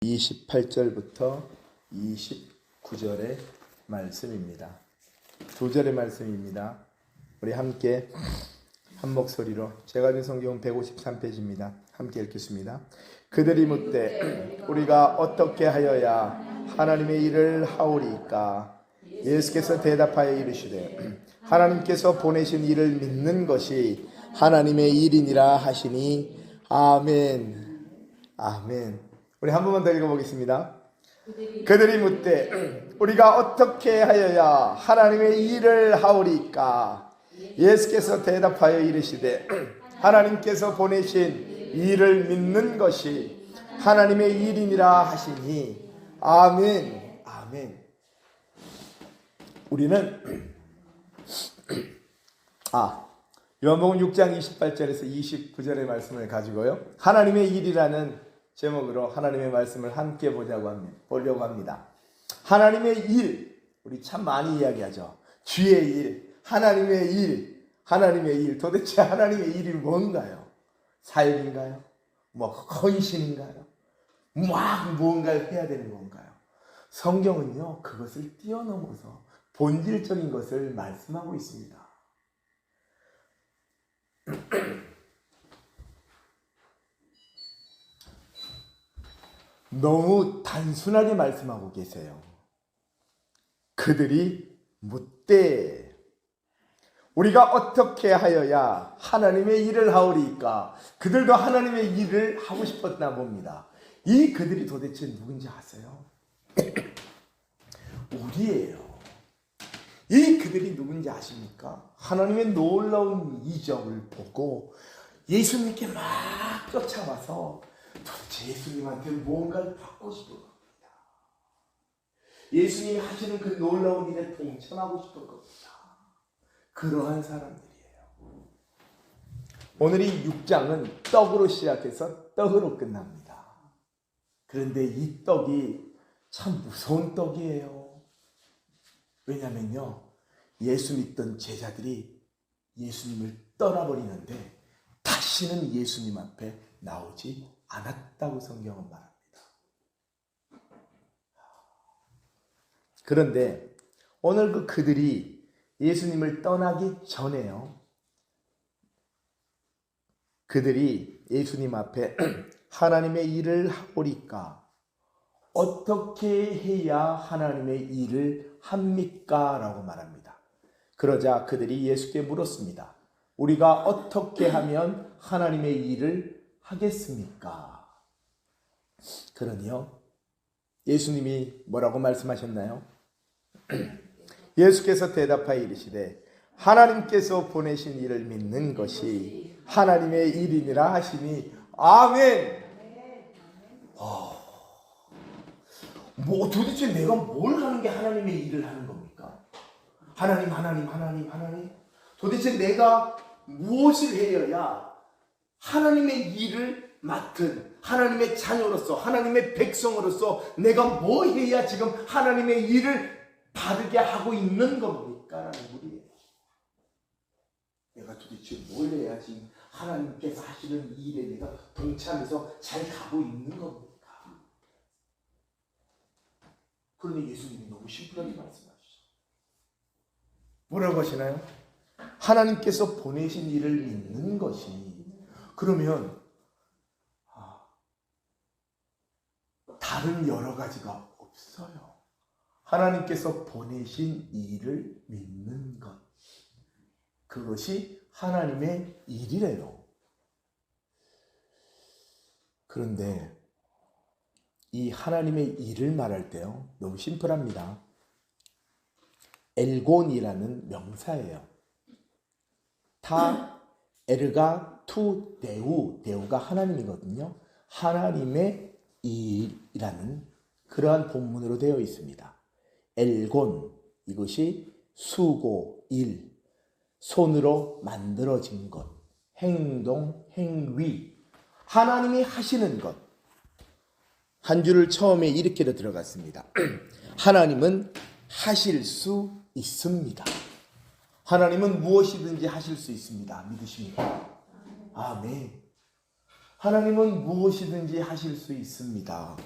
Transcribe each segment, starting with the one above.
28절부터 29절의 말씀입니다. 두 절의 말씀입니다. 우리 함께 한 목소리로, 제가 가진 성경은 153페이지입니다. 함께 읽겠습니다. 그들이 묻되 우리가 어떻게 하여야 하나님의 일을 하오리까? 예수께서 대답하여 이르시되 하나님께서 보내신 일을 믿는 것이 하나님의 일이니라 하시니 아멘. 아멘. 우리 한 번만 더 읽어보겠습니다. 그들이 묻되 우리가 어떻게 하여야 하나님의 일을 하오리까? 예수께서 대답하여 이르시되 하나님께서 보내신 일을 믿는 것이 하나님의 일이니라 하시니 아멘. 아멘. 우리는 요한복음 6장 28절에서 29절의 말씀을 가지고요, 하나님의 일이라는 제목으로 하나님의 말씀을 함께 보려고 합니다. 하나님의 일, 우리 참 많이 이야기하죠. 주의 일, 하나님의 일, 하나님의 일. 도대체 하나님의 일이 뭔가요? 사역인가요? 헌신인가요? 무언가를 해야 되는 건가요? 성경은요, 그것을 뛰어넘어서 본질적인 것을 말씀하고 있습니다. 너무 단순하게 말씀하고 계세요. 그들이 묻되 우리가 어떻게 하여야 하나님의 일을 하오리까? 그들도 하나님의 일을 하고 싶었나 봅니다. 이 그들이 도대체 누군지 아세요? 우리예요. 이 그들이 누군지 아십니까? 하나님의 놀라운 이적을 보고 예수님께 막 쫓아와서 도대체 예수님한테 무언가를 받고 싶은 겁니다. 예수님이 하시는 그 놀라운 일에 동참하고 싶은 겁니다. 그러한 사람들이에요. 오늘 이 6장은 떡으로 시작해서 떡으로 끝납니다. 그런데 이 떡이 참 무서운 떡이에요. 왜냐면요, 예수 믿던 제자들이 예수님을 떠나버리는데 다시는 예수님 앞에 나오지 않았다고 성경은 말합니다. 그런데 오늘 그들이 예수님을 떠나기 전에요, 그들이 예수님 앞에 하나님의 일을 하오리까? 어떻게 해야 하나님의 일을 합니까? 라고 말합니다. 그러자 그들이 예수께 물었습니다. 우리가 어떻게 하면 하나님의 일을 하겠습니까? 그러니요, 예수님이 뭐라고 말씀하셨나요? 예수께서 대답하여 이르시되 하나님께서 보내신 일을 믿는 것이 하나님의 일이니라 하시니 아멘. 도대체 내가 뭘 하는 게 하나님의 일을 하는 겁니까? 하나님. 도대체 내가 무엇을 해야 하나님의 일을 맡은 하나님의 자녀로서, 하나님의 백성으로서 내가 뭐 해야 지금 하나님의 일을 바르게 하고 있는 겁니까? 라는 물이에요. 내가 도대체 뭘 해야 지금 하나님께서 하시는 일에 내가 동참해서 잘 가고 있는 겁니까? 그런데 예수님이 너무 심플하게 말씀하시죠. 뭐라고 하시나요? 하나님께서 보내신 일을 믿는 것이, 그러면 다른 여러 가지가 없어요. 하나님께서 보내신 일을 믿는 것, 그것이 하나님의 일이래요. 그런데 이 하나님의 일을 말할 때요, 너무 심플합니다. 엘곤이라는 명사예요. 타 에르가 투 데우가 하나님이거든요. 하나님의 일이라는 그러한 본문으로 되어 있습니다. 엘곤, 이것이 수고, 일, 손으로 만들어진 것, 행동, 행위, 하나님이 하시는 것. 한 줄을 처음에 이렇게 들어갔습니다. 하나님은 하실 수 있습니다. 하나님은 무엇이든지 하실 수 있습니다. 믿으십니까? 아멘. 하나님은 무엇이든지 하실 수 있습니다.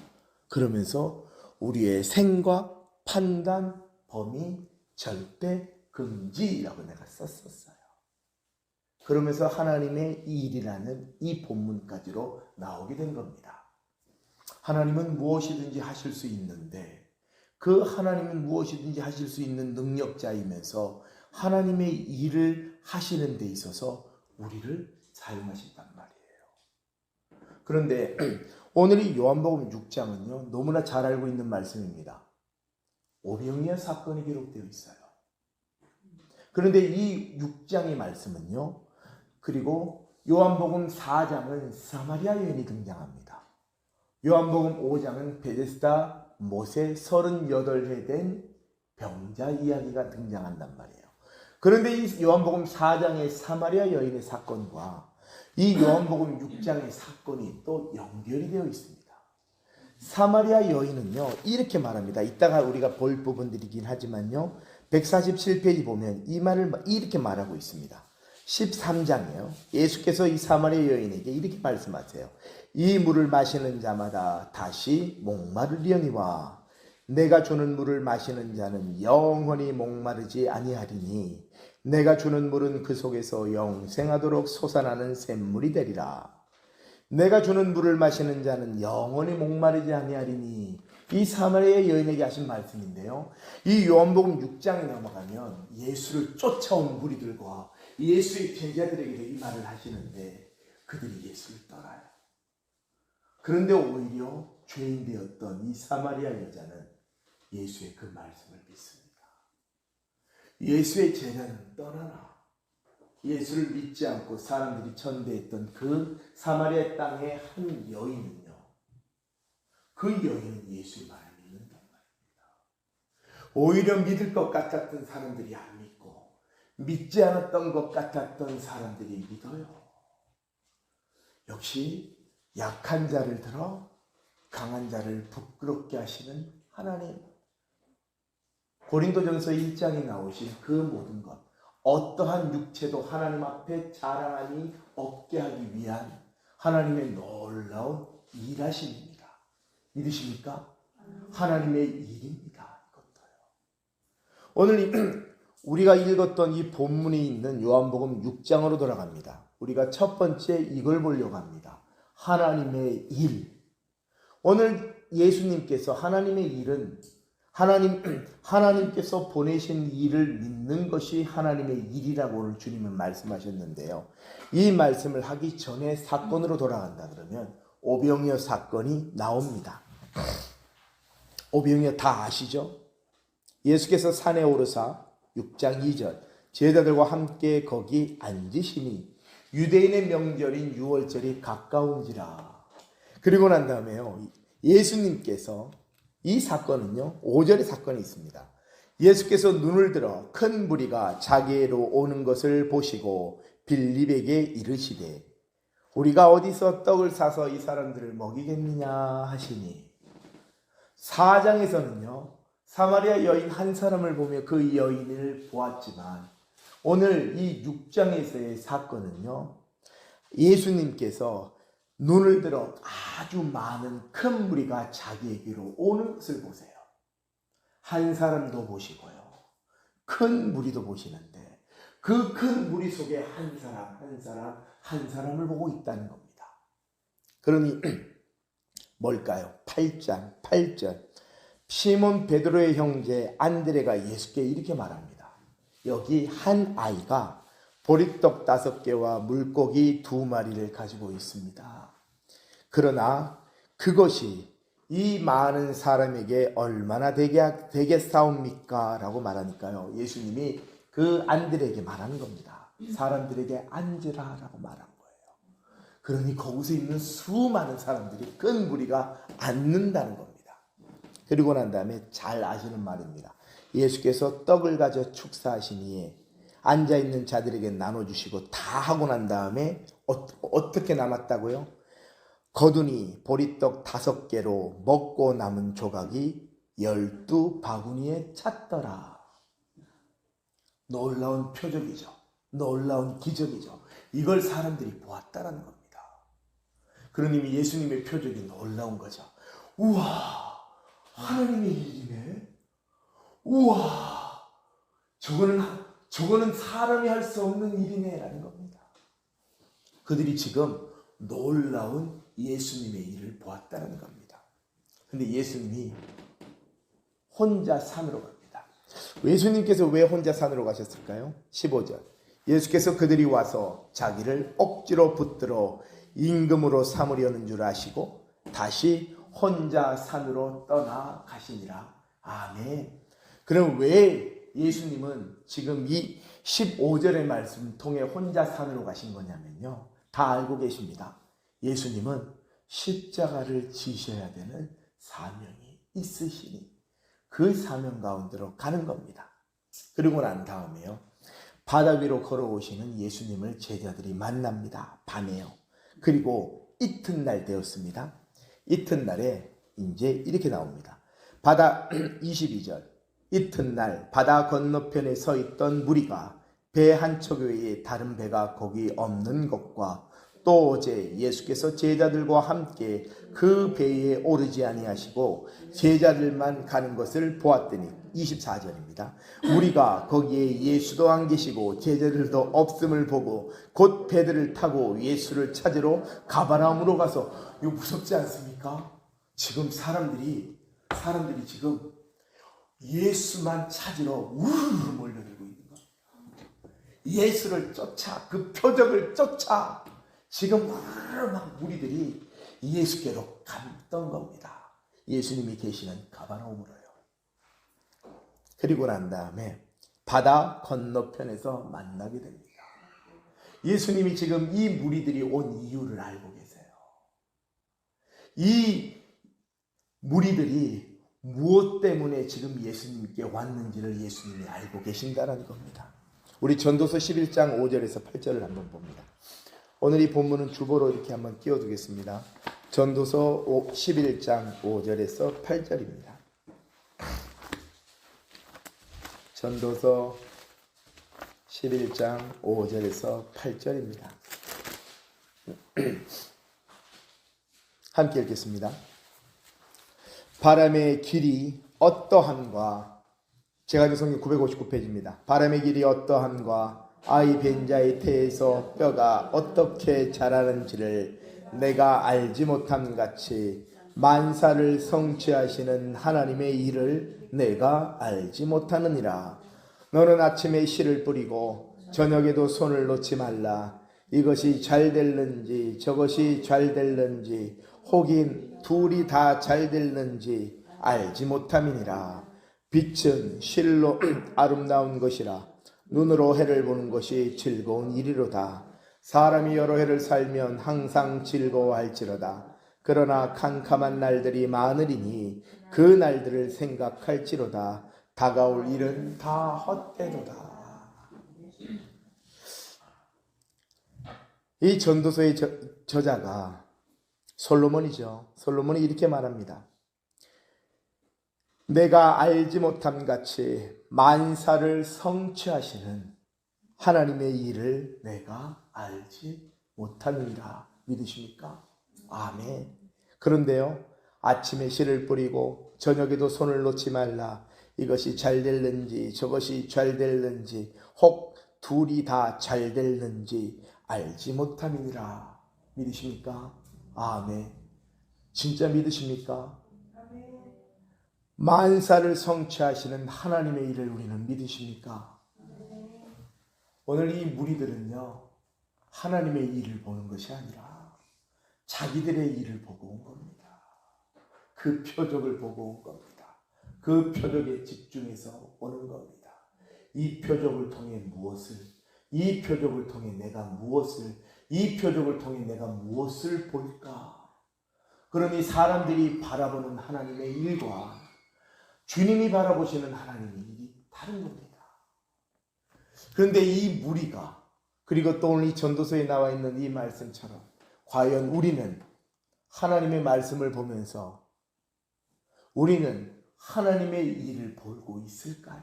그러면서 우리의 생각, 판단, 범위, 절대 금지라고 내가 썼었어요. 그러면서 하나님의 일이라는 이 본문까지로 나오게 된 겁니다. 하나님은 무엇이든지 하실 수 있는데 그 하나님은 무엇이든지 하실 수 있는 능력자이면서 하나님의 일을 하시는 데 있어서 우리를 사용하신단 말이에요. 그런데 오늘 이 요한복음 6장은요, 너무나 잘 알고 있는 말씀입니다. 오병이어 사건이 기록되어 있어요. 그런데 이 6장의 말씀은요, 그리고 요한복음 4장은 사마리아 여인이 등장합니다. 요한복음 5장은 베데스다 못에 38해 된 병자 이야기가 등장한단 말이에요. 그런데 이 요한복음 4장의 사마리아 여인의 사건과 이 요한복음 6장의 사건이 또 연결이 되어 있습니다. 사마리아 여인은요, 이렇게 말합니다. 이따가 우리가 볼 부분들이긴 하지만요, 147페이지 보면 이 말을 이렇게 말하고 있습니다. 13장이에요. 예수께서 이 사마리아 여인에게 이렇게 말씀하세요. 이 물을 마시는 자마다 다시 목마르려니와 내가 주는 물을 마시는 자는 영원히 목마르지 아니하리니 내가 주는 물은 그 속에서 영생하도록 솟아나는 샘물이 되리라. 내가 주는 물을 마시는 자는 영원히 목마르지 아니하리니, 이 사마리아 여인에게 하신 말씀인데요. 이 요한복음 6장에 넘어가면 예수를 쫓아온 무리들과 예수의 제자들에게 이 말을 하시는데 그들이 예수를 떠나요. 그런데 오히려 죄인 되었던 이 사마리아 여자는 예수의 그 말씀을 믿습니다. 예수의 제자는 떠나나 예수를 믿지 않고 사람들이 전대했던 그 사마리아 땅의 한 여인은요, 그 여인은 예수의 말을 믿는단 말입니다. 오히려 믿을 것 같았던 사람들이 안 믿고 믿지 않았던 것 같았던 사람들이 믿어요. 역시 약한 자를 들어 강한 자를 부끄럽게 하시는 하나님. 고린도전서 1장에 나오신 그 모든 것, 어떠한 육체도 하나님 앞에 자랑함이 없게 하기 위한 하나님의 놀라운 일하심입니다. 믿으십니까? 하나님의 일입니다. 이것도요. 오늘 우리가 읽었던 이 본문이 있는 요한복음 6장으로 돌아갑니다. 우리가 첫 번째 이걸 보려고 합니다. 하나님의 일. 오늘 예수님께서 하나님의 일은 하나님께서 보내신 일을 믿는 것이 하나님의 일이라고 오늘 주님은 말씀하셨는데요. 이 말씀을 하기 전에 사건으로 돌아간다 그러면 오병이어 사건이 나옵니다. 오병이어 다 아시죠? 예수께서 산에 오르사 6장 2절 제자들과 함께 거기 앉으시니 유대인의 명절인 유월절이 가까운지라. 그리고 난 다음에요, 예수님께서 이 사건은요, 5절의 사건이 있습니다. 예수께서 눈을 들어 큰 무리가 자기로 오는 것을 보시고 빌립에게 이르시되 우리가 어디서 떡을 사서 이 사람들을 먹이겠느냐 하시니, 4장에서는요 사마리아 여인 한 사람을 보며 그 여인을 보았지만 오늘 이 6장에서의 사건은요, 예수님께서 눈을 들어 아주 많은 큰 무리가 자기에게로 오는 것을 보세요. 한 사람도 보시고요, 큰 무리도 보시는데 그 큰 무리 속에 한 사람을 보고 있다는 겁니다. 그러니 뭘까요? 8절 시몬 베드로의 형제 안드레가 예수께 이렇게 말합니다. 여기 한 아이가 보리떡 5개와 물고기 2마리를 가지고 있습니다. 그러나 그것이 이 많은 사람에게 얼마나 되겠사옵니까? 라고 말하니까요, 예수님이 그 안드레에게 말하는 겁니다. 사람들에게 앉으라 라고 말한 거예요. 그러니 거기서 있는 수많은 사람들이 큰 무리가 앉는다는 겁니다. 그리고 난 다음에 잘 아시는 말입니다. 예수께서 떡을 가져 축사하시니 앉아있는 자들에게 나눠주시고 다 하고 난 다음에 어떻게 남았다고요? 거두니 보리떡 5개로 먹고 남은 조각이 12바구니에 찼더라. 놀라운 표적이죠. 놀라운 기적이죠. 이걸 사람들이 보았다라는 겁니다. 그러니 예수님의 표적이 놀라운 거죠. 우와, 하나님의 일이네. 우와, 저거는 사람이 할 수 없는 일이네라는 겁니다. 그들이 지금 놀라운 예수님의 일을 보았다는 겁니다. 근데 예수님이 혼자 산으로 갑니다. 예수님께서 왜 혼자 산으로 가셨을까요? 15절. 예수께서 그들이 와서 자기를 억지로 붙들어 임금으로 삼으려는 줄 아시고 다시 혼자 산으로 떠나가시니라. 아멘. 그럼 왜 예수님은 지금 이 15절의 말씀을 통해 혼자 산으로 가신 거냐면요, 다 알고 계십니다. 예수님은 십자가를 지셔야 되는 사명이 있으시니 그 사명 가운데로 가는 겁니다. 그리고 난 다음에요, 바다 위로 걸어오시는 예수님을 제자들이 만납니다. 밤에요. 그리고 이튿날 되었습니다. 이튿날에 이제 이렇게 나옵니다. 바다 22절. 이튿날 바다 건너편에 서 있던 무리가 배 한 척 외에 다른 배가 거기 없는 것과 또 어제 예수께서 제자들과 함께 그 배에 오르지 아니하시고 제자들만 가는 것을 보았더니 24절입니다. 무리가 거기에 예수도 안 계시고 제자들도 없음을 보고 곧 배들을 타고 예수를 찾으러 가버나움으로 가서, 이거 무섭지 않습니까? 지금 사람들이 지금 예수만 찾으러 우르르 몰려들고 있는 거예요. 예수를 쫓아, 그 표적을 쫓아 지금 막 무리들이 예수께로 갔던 겁니다. 예수님이 계시는 가버나움으로요. 그리고 난 다음에 바다 건너편에서 만나게 됩니다. 예수님이 지금 이 무리들이 온 이유를 알고 계세요. 이 무리들이 무엇 때문에 지금 예수님께 왔는지를 예수님이 알고 계신다는 겁니다. 우리 전도서 11장 5절에서 8절을 한번 봅니다. 오늘 이 본문은 주보로 이렇게 한번 띄워두겠습니다. 전도서 11장 5절에서 8절입니다. 전도서 11장 5절에서 8절입니다. 함께 읽겠습니다. 바람의 길이 어떠함과, 제가 성경 959페이지입니다. 바람의 길이 어떠함과 아이 벤 자의 태에서 뼈가 어떻게 자라는지를 내가 알지 못함 같이 만사를 성취하시는 하나님의 일을 내가 알지 못하느니라. 너는 아침에 씨를 뿌리고 저녁에도 손을 놓지 말라. 이것이 잘 될는지 저것이 잘 될는지 혹인 둘이 다 잘 될는지 알지 못함이니라. 빛은 실로 아름다운 것이라. 눈으로 해를 보는 것이 즐거운 일이로다. 사람이 여러 해를 살면 항상 즐거워할지로다. 그러나 캄캄한 날들이 많으리니 그 날들을 생각할지로다. 다가올 일은 다 헛되도다. 이 전도서의 저자가 솔로몬이죠. 솔로몬이 이렇게 말합니다. 내가 알지 못함 같이 만사를 성취하시는 하나님의 일을 내가 알지 못하느니라. 믿으십니까? 아멘. 그런데요, 아침에 씨를 뿌리고 저녁에도 손을 놓지 말라. 이것이 잘 될는지 저것이 잘 될는지 혹 둘이 다 잘 될는지 알지 못함이니라. 믿으십니까? 아멘. 진짜 믿으십니까? 만사를 성취하시는 하나님의 일을 우리는 믿으십니까? 오늘 이 무리들은요, 하나님의 일을 보는 것이 아니라 자기들의 일을 보고 온 겁니다. 그 표적을 보고 온 겁니다. 그 표적에 집중해서 오는 겁니다. 이 표적을 통해 무엇을, 이 표적을 통해 내가 무엇을, 이 표적을 통해 내가 무엇을 볼까? 그러니 사람들이 바라보는 하나님의 일과 주님이 바라보시는 하나님의 일이 다른 겁니다. 그런데 이 무리가, 그리고 또 오늘 이 전도서에 나와 있는 이 말씀처럼 과연 우리는 하나님의 말씀을 보면서 우리는 하나님의 일을 보고 있을까요?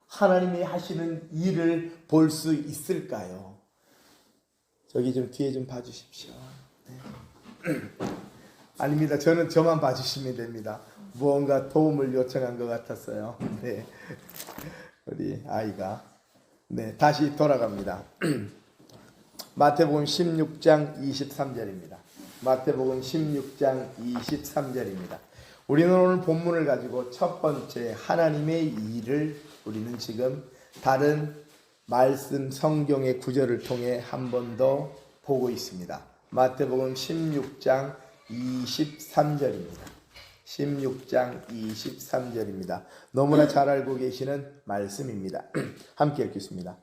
하나님이 하시는 일을 볼 수 있을까요? 저기 좀 뒤에 좀 봐주십시오. 네. 아닙니다. 저는 저만 봐주시면 됩니다. 무언가 도움을 요청한 것 같았어요. 네. 우리 아이가. 네, 다시 돌아갑니다. 마태복음 16장 23절입니다. 마태복음 16장 23절입니다. 우리는 오늘 본문을 가지고 첫 번째 하나님의 일을 우리는 지금 다른 말씀 성경의 구절을 통해 한 번 더 보고 있습니다. 마태복음 16장 23절입니다. 16장 23절입니다. 너무나 잘 알고 계시는 말씀입니다. 함께 읽겠습니다.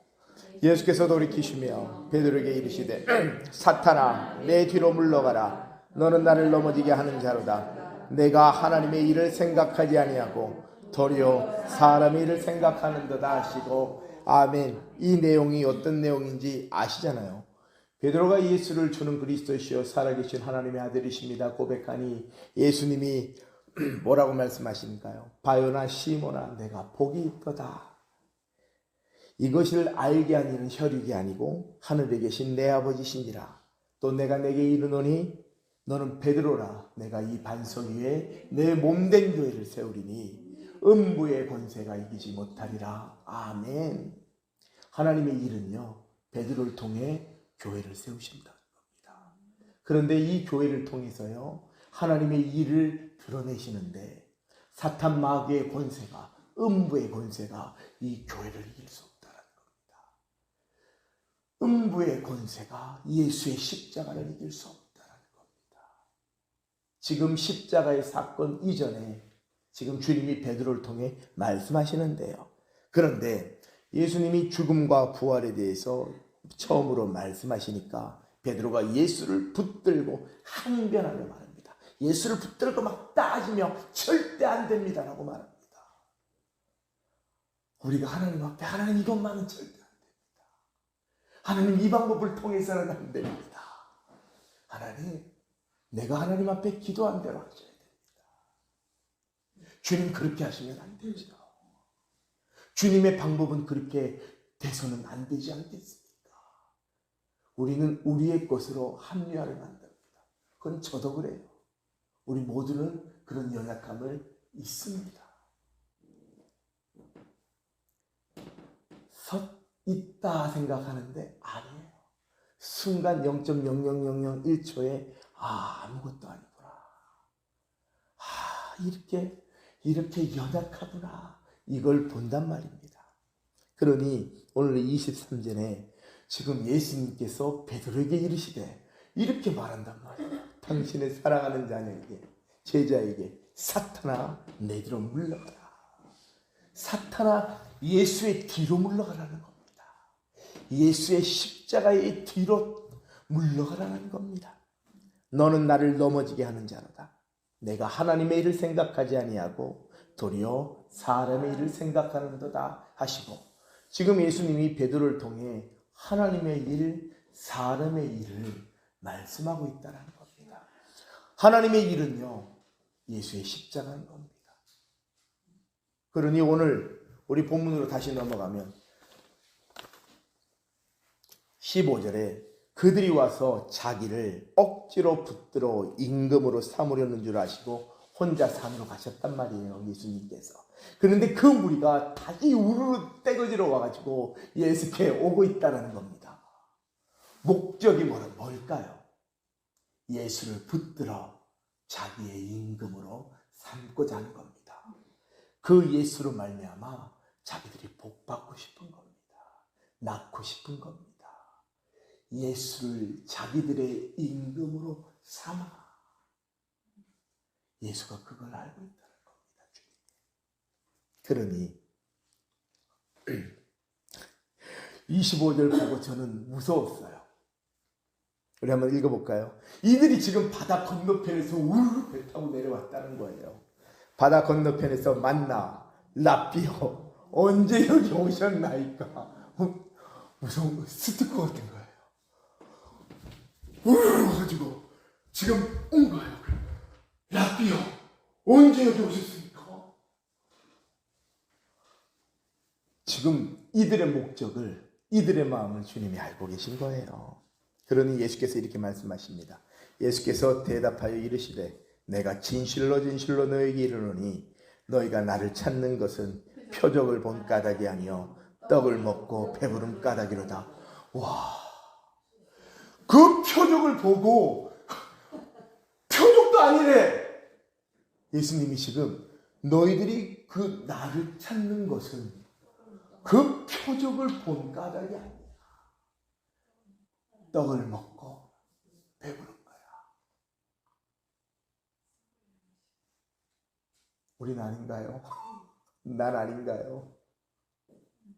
예수께서 돌이키시며 베드로에게 이르시되 사탄아 내 뒤로 물러가라. 너는 나를 넘어지게 하는 자로다. 내가 하나님의 일을 생각하지 아니하고 도리어 사람의 일을 생각하는도다 하시고. 아멘. 이 내용이 어떤 내용인지 아시잖아요. 베드로가 예수를 주는 그리스도시요 살아계신 하나님의 아들이십니다 고백하니 예수님이 뭐라고 말씀하시니까요? 바요나 시모나 내가 복이 있도다. 이것을 알게 하는 혈육이 아니고 하늘에 계신 내 아버지시니라. 또 내가 내게 이르노니 너는 베드로라. 내가 이 반석 위에 내 몸된 교회를 세우리니 음부의 권세가 이기지 못하리라. 아멘. 하나님의 일은요 베드로를 통해 교회를 세우신다는 겁니다. 그런데 이 교회를 통해서요 하나님의 일을 드러내시는데 사탄 마귀의 권세가 음부의 권세가 이 교회를 이길 수 없다는 겁니다. 음부의 권세가 예수의 십자가를 이길 수 없다는 겁니다. 지금 십자가의 사건 이전에 지금 주님이 베드로를 통해 말씀하시는데요. 그런데 예수님이 죽음과 부활에 대해서 처음으로 말씀하시니까 베드로가 예수를 붙들고 항변하며 말합니다. 예수를 붙들고 막 따지며 절대 안 됩니다라고 말합니다. 우리가 하나님 앞에 하나님 이것만은 절대 안 됩니다. 하나님 이 방법을 통해서는 안 됩니다. 하나님 내가 하나님 앞에 기도한 대로 하셔야 됩니다. 주님 그렇게 하시면 안 되죠. 주님의 방법은 그렇게 돼서는 안 되지 않겠습니까? 우리는 우리의 것으로 합리화를 만듭니다. 그건 저도 그래요. 우리 모두는 그런 연약함을 있습니다. 있다 생각하는데 아니에요. 순간 0.00001초에 아무것도 아니구나. 이렇게 연약하구나. 이걸 본단 말입니다. 그러니 오늘 23절에 지금 예수님께서 베드로에게 이르시되 이렇게 말한단 말이에요. 당신의 사랑하는 자녀에게 제자에게 사탄아 내 뒤로 물러가라. 사탄아 예수의 뒤로 물러가라는 겁니다. 예수의 십자가의 뒤로 물러가라는 겁니다. 너는 나를 넘어지게 하는 자로다. 내가 하나님의 일을 생각하지 아니하고 도리어 사람의 일을 생각하는도다 하시고. 지금 예수님이 베드로를 통해 하나님의 일, 사람의 일을 말씀하고 있다는 겁니다. 하나님의 일은요 예수의 십자가인 겁니다. 그러니 오늘 우리 본문으로 다시 넘어가면 15절에 그들이 와서 자기를 억지로 붙들어 임금으로 삼으려는 줄 아시고 혼자 산으로 가셨단 말이에요, 예수님께서. 그런데 그 무리가 다시 우르르 떼거지로 와가지고 예수께 오고 있다는 겁니다. 목적이 뭘까요? 예수를 붙들어 자기의 임금으로 삼고자 하는 겁니다. 그 예수로 말미암아 자기들이 복받고 싶은 겁니다. 낳고 싶은 겁니다. 예수를 자기들의 임금으로 삼아. 예수가 그걸 알고 있다는 겁니다. 그러니 25절 보고 저는 무서웠어요. 우리 한번 읽어볼까요? 이들이 지금 바다 건너편에서 우르르 배 타고 내려왔다는 거예요. 바다 건너편에서 만나 라삐오 언제 여기 오셨나이까? 무슨 스티커 같은 거예요. 우르르 와가지고 지금 온 거예요. 라삐오 언제 여기 오셨습니까? 지금 이들의 목적을, 이들의 마음을 주님이 알고 계신 거예요. 그러니 예수께서 이렇게 말씀하십니다. 예수께서 대답하여 이르시되 내가 진실로 진실로 너에게 이르노니 너희가 나를 찾는 것은 표적을 본 까닭이 아니요 떡을 먹고 배부른 까닭이로다. 와, 그 표적을 보고 표적도 아니래. 예수님이 지금 너희들이 그 나를 찾는 것은 그 표적을 본 까닭이 아니야. 떡을 먹고 배부른 거야. 우린 아닌가요? 난 아닌가요?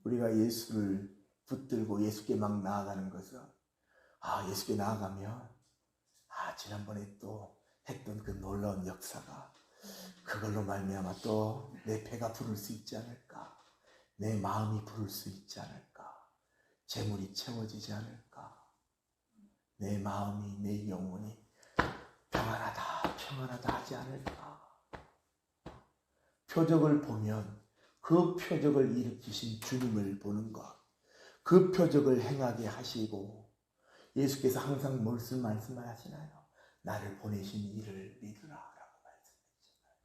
우리가 예수를 붙들고 예수께 막 나아가는 것은 예수께 나아가면 지난번에 또 했던 그 놀라운 역사가 그걸로 말미암아 또 내 배가 부를 수 있지 않을까? 내 마음이 부를 수 있지 않을까? 재물이 채워지지 않을까? 내 마음이 내 영혼이 평안하다 하지 않을까? 표적을 보면 그 표적을 일으키신 주님을 보는 것, 그 표적을 행하게 하시고 예수께서 항상 무슨 말씀을 하시나요? 나를 보내신 이를 믿으라 라고 말씀하셨잖아요.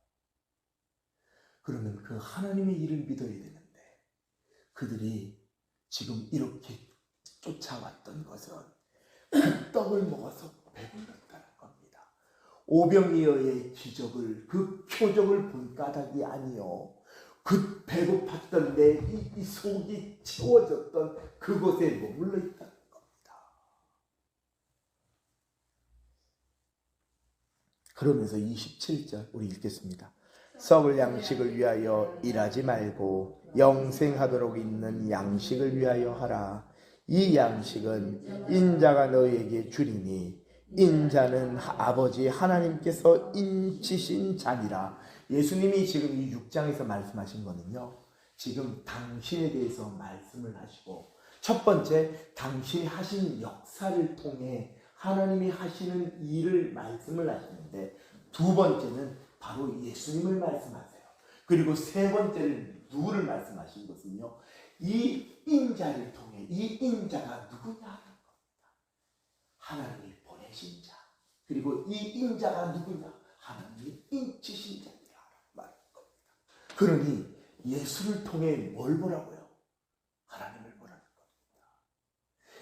그러면 그 하나님의 일을 믿어야 되는데 그들이 지금 이렇게 쫓아왔던 것은 그 떡을 먹어서 배불렀다는 겁니다. 오병이어의 기적을, 그 표적을 본 까닭이 아니요 그 배고팠던 내 이 속이 채워졌던 그곳에 머물러 있다는 겁니다. 그러면서 27절 우리 읽겠습니다. 썩을 양식을 위하여 일하지 말고 영생하도록 있는 양식을 위하여 하라. 이 양식은 인자가 너희에게 주리니 인자는 아버지 하나님께서 인치신 자니라. 예수님이 지금 이 6장에서 말씀하신 거는요, 지금 당신에 대해서 말씀을 하시고, 첫 번째 당신이 하신 역사를 통해 하나님이 하시는 일을 말씀을 하시는데, 두 번째는 바로 예수님을 말씀하세요. 그리고 세 번째는 누구를 말씀하신 것은요, 이 인자를 통해, 이 인자가 누구냐 하는 겁니다. 하나님이 보내신 자. 그리고 이 인자가 누구냐? 하나님이 인치신 자니라 말하는 겁니다. 그러니 예수를 통해 뭘 보라고요? 하나님을 보라는 겁니다.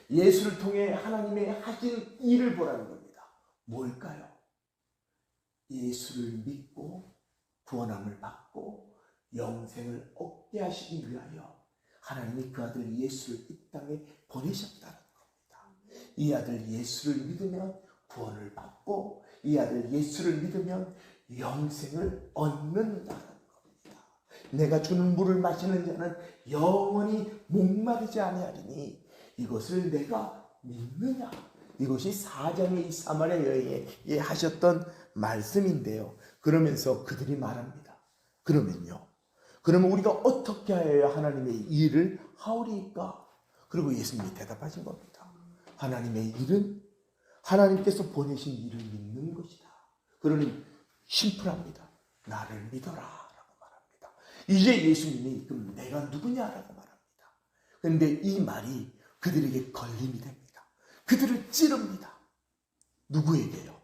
예수를 통해 하나님의 하신 일을 보라는 겁니다. 뭘까요? 예수를 믿고 구원함을 받고 영생을 얻게 하시기 위하여 하나님이 그 아들 예수를 이 땅에 보내셨다는 겁니다. 이 아들 예수를 믿으면 구원을 받고 이 아들 예수를 믿으면 영생을 얻는다는 겁니다. 내가 주는 물을 마시는 자는 영원히 목마르지 아니하리니 이것을 내가 믿느냐? 이것이 4장의 이 사마리아 여인에게 하셨던 말씀인데요. 그러면서 그들이 말합니다. 그러면 우리가 어떻게 하여야 하나님의 일을 하오리까? 그리고 예수님이 대답하신 겁니다. 하나님의 일은 하나님께서 보내신 일을 믿는 것이다. 그러니 심플합니다. 나를 믿어라 라고 말합니다. 이제 예수님이 그럼 내가 누구냐라고 말합니다. 그런데 이 말이 그들에게 걸림이 됩니다. 그들을 찌릅니다. 누구에게요?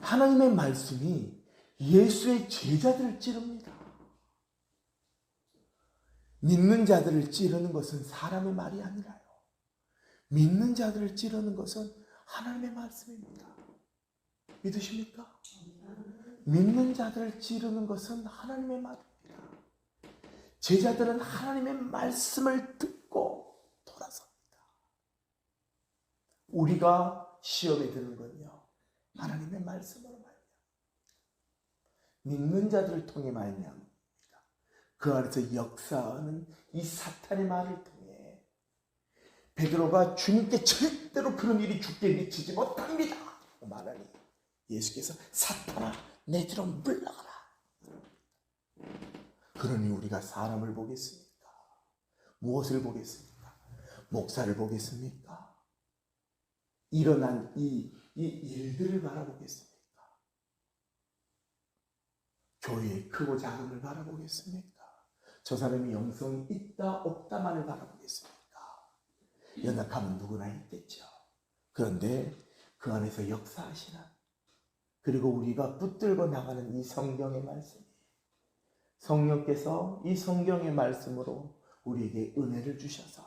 하나님의 말씀이 예수의 제자들을 찌릅니다. 믿는 자들을 찌르는 것은 사람의 말이 아니라요. 믿는 자들을 찌르는 것은 하나님의 말씀입니다. 믿으십니까? 믿는 자들을 찌르는 것은 하나님의 말입니다. 제자들은 하나님의 말씀을 듣고 돌아섭니다. 우리가 시험에 드는 건요, 하나님의 말씀으로 말미암아 믿는 자들을 통해 말미암아 그 안에서 역사하는 이 사탄의 말을 통해 베드로가 주님께 절대로 그런 일이 죽게 미치지 못합니다 말하니 예수께서 사탄아 내 뒤로 물러가라. 그러니 우리가 사람을 보겠습니까? 무엇을 보겠습니까? 목사를 보겠습니까? 일어난 이 일들을 바라보겠습니까? 교회의 크고 작음을 바라보겠습니까? 저 사람이 영성이 있다 없다만을 바라보겠습니까? 연약함은 누구나 있겠죠. 그런데 그 안에서 역사하시는 그리고 우리가 붙들고 나가는 이 성경의 말씀, 성령께서 이 성경의 말씀으로 우리에게 은혜를 주셔서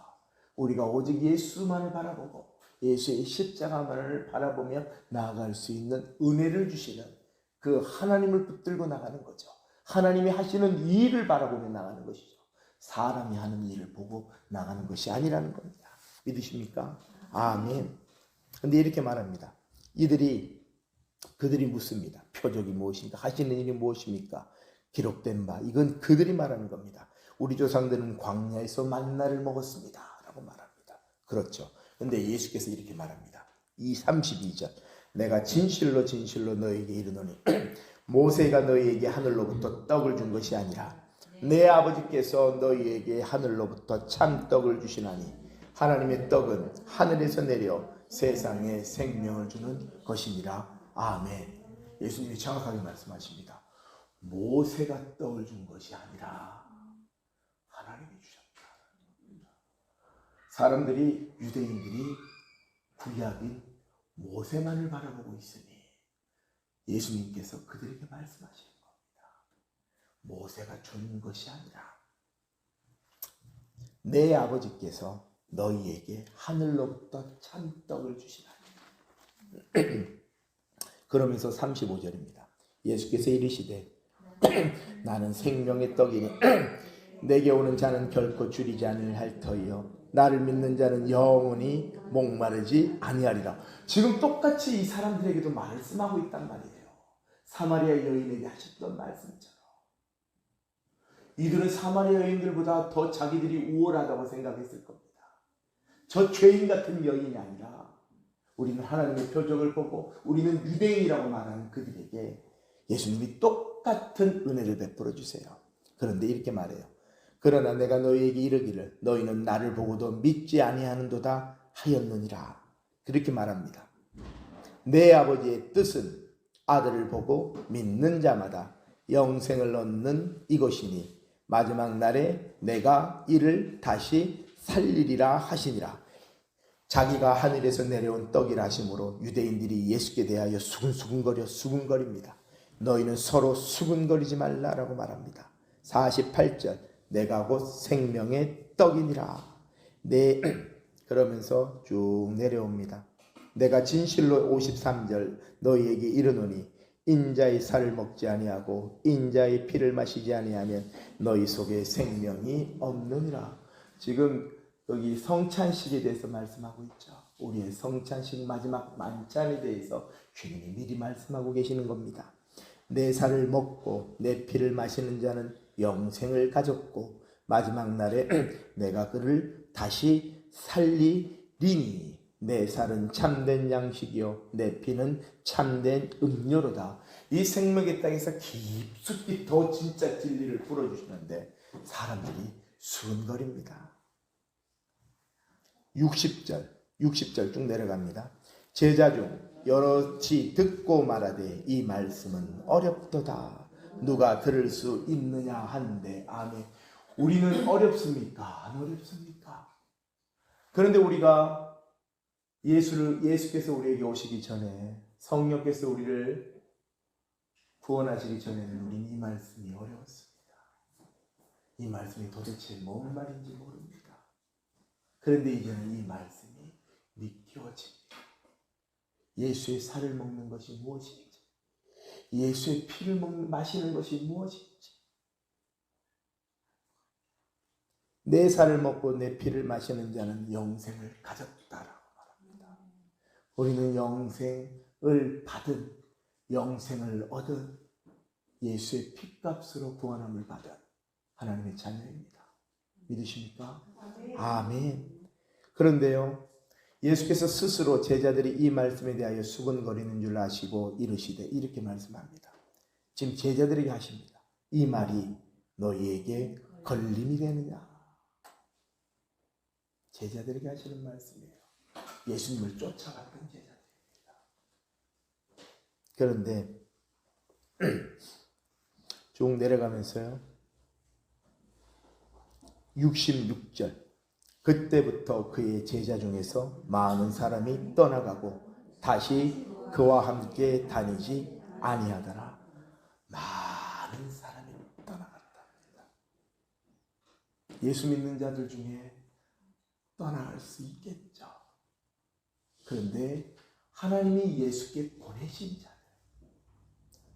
우리가 오직 예수만을 바라보고 예수의 십자가만을 바라보며 나아갈 수 있는 은혜를 주시는 그 하나님을 붙들고 나가는 거죠. 하나님이 하시는 일을 바라보며 나가는 것이죠. 사람이 하는 일을 보고 나가는 것이 아니라는 겁니다. 믿으십니까? 아멘. 근데 이렇게 말합니다. 그들이 묻습니다. 표적이 무엇입니까? 하시는 일이 무엇입니까? 기록된 바, 이건 그들이 말하는 겁니다. 우리 조상들은 광야에서 만나를 먹었습니다 라고 말합니다. 그렇죠. 근데 예수께서 이렇게 말합니다. 이 32절, 내가 진실로 진실로 너에게 이르노니 모세가 너희에게 하늘로부터 떡을 준 것이 아니라 내 아버지께서 너희에게 하늘로부터 참떡을 주시나니 하나님의 떡은 하늘에서 내려 세상에 생명을 주는 것이니라. 아멘. 예수님이 정확하게 말씀하십니다. 모세가 떡을 준 것이 아니라 하나님이 주셨다. 사람들이, 유대인들이 구약인 모세만을 바라보고 있으니 예수님께서 그들에게 말씀하시는 겁니다. 모세가 준 것이 아니라 내 아버지께서 너희에게 하늘로부터 참떡을 주시나니. 그러면서 35절입니다. 예수께서 이르시되 나는 생명의 떡이니 내게 오는 자는 결코 줄이지 않을 터이요 나를 믿는 자는 영원히 목마르지 아니하리라. 지금 똑같이 이 사람들에게도 말씀하고 있단 말이에요. 사마리아 여인에게 하셨던 말씀처럼. 이들은 사마리아 여인들보다 더 자기들이 우월하다고 생각했을 겁니다. 저 죄인 같은 여인이 아니라 우리는 하나님의 표적을 보고 우리는 유대인이라고 말하는 그들에게 예수님이 똑같은 은혜를 베풀어 주세요. 그런데 이렇게 말해요. 그러나 내가 너희에게 이르기를 너희는 나를 보고도 믿지 아니하는도다 하였느니라. 그렇게 말합니다. 내 아버지의 뜻은 아들을 보고 믿는 자마다 영생을 얻는 이것이니 마지막 날에 내가 이를 다시 살리리라 하시니라. 자기가 하늘에서 내려온 떡이라 하심으로 유대인들이 예수께 대하여 수군거립니다. 너희는 서로 수군거리지 말라라고 말합니다. 48절, 내가 곧 생명의 떡이니라. 그러면서 쭉 내려옵니다. 내가 진실로 53절 너희에게 이르노니 인자의 살을 먹지 아니하고 인자의 피를 마시지 아니하면 너희 속에 생명이 없느니라. 지금 여기 성찬식에 대해서 말씀하고 있죠. 우리의 성찬식 마지막 만찬에 대해서 주님이 미리 말씀하고 계시는 겁니다. 내 살을 먹고 내 피를 마시는 자는 영생을 가졌고 마지막 날에 내가 그를 다시 살리리니 내 살은 참된 양식이요 내 피는 참된 음료로다. 이 생명의 땅에서 깊숙이 더 진짜 진리를 풀어주시는데 사람들이 수근거립니다. 60절 쭉 내려갑니다. 제자 중 여럿이 듣고 말하되 이 말씀은 어렵도다. 누가 들을 수 있느냐 하는데 아멘. 우리는 어렵습니까? 안 어렵습니까? 그런데 우리가 예수께서 우리에게 오시기 전에 성령께서 우리를 구원하시기 전에는 우리는 이 말씀이 어려웠습니다. 이 말씀이 도대체 뭔 말인지 모릅니다. 그런데 이제는 이 말씀이 믿겨집니다. 예수의 살을 먹는 것이 무엇인지, 예수의 피를 마시는 것이 무엇인지, 내 살을 먹고 내 피를 마시는 자는 영생을 가졌다라고 말합니다. 우리는 영생을 받은, 영생을 얻은 예수의 피값으로 구원함을 받은 하나님의 자녀입니다. 믿으십니까? 아멘. 그런데요, 예수께서 스스로 제자들이 이 말씀에 대하여 수근거리는 줄 아시고 이르시되 이렇게 말씀합니다. 지금 제자들에게 하십니다. 이 말이 너희에게 걸림이 되느냐? 제자들에게 하시는 말씀이에요. 예수님을 쫓아갔던 제자들입니다. 그런데 쭉 내려가면서요, 66절, 그때부터 그의 제자 중에서 많은 사람이 떠나가고 다시 그와 함께 다니지 아니하더라 많은 사람이 떠나갔다. 예수 믿는 자들 중에 떠나갈 수 있겠죠. 그런데 하나님이 예수께 보내신 자들,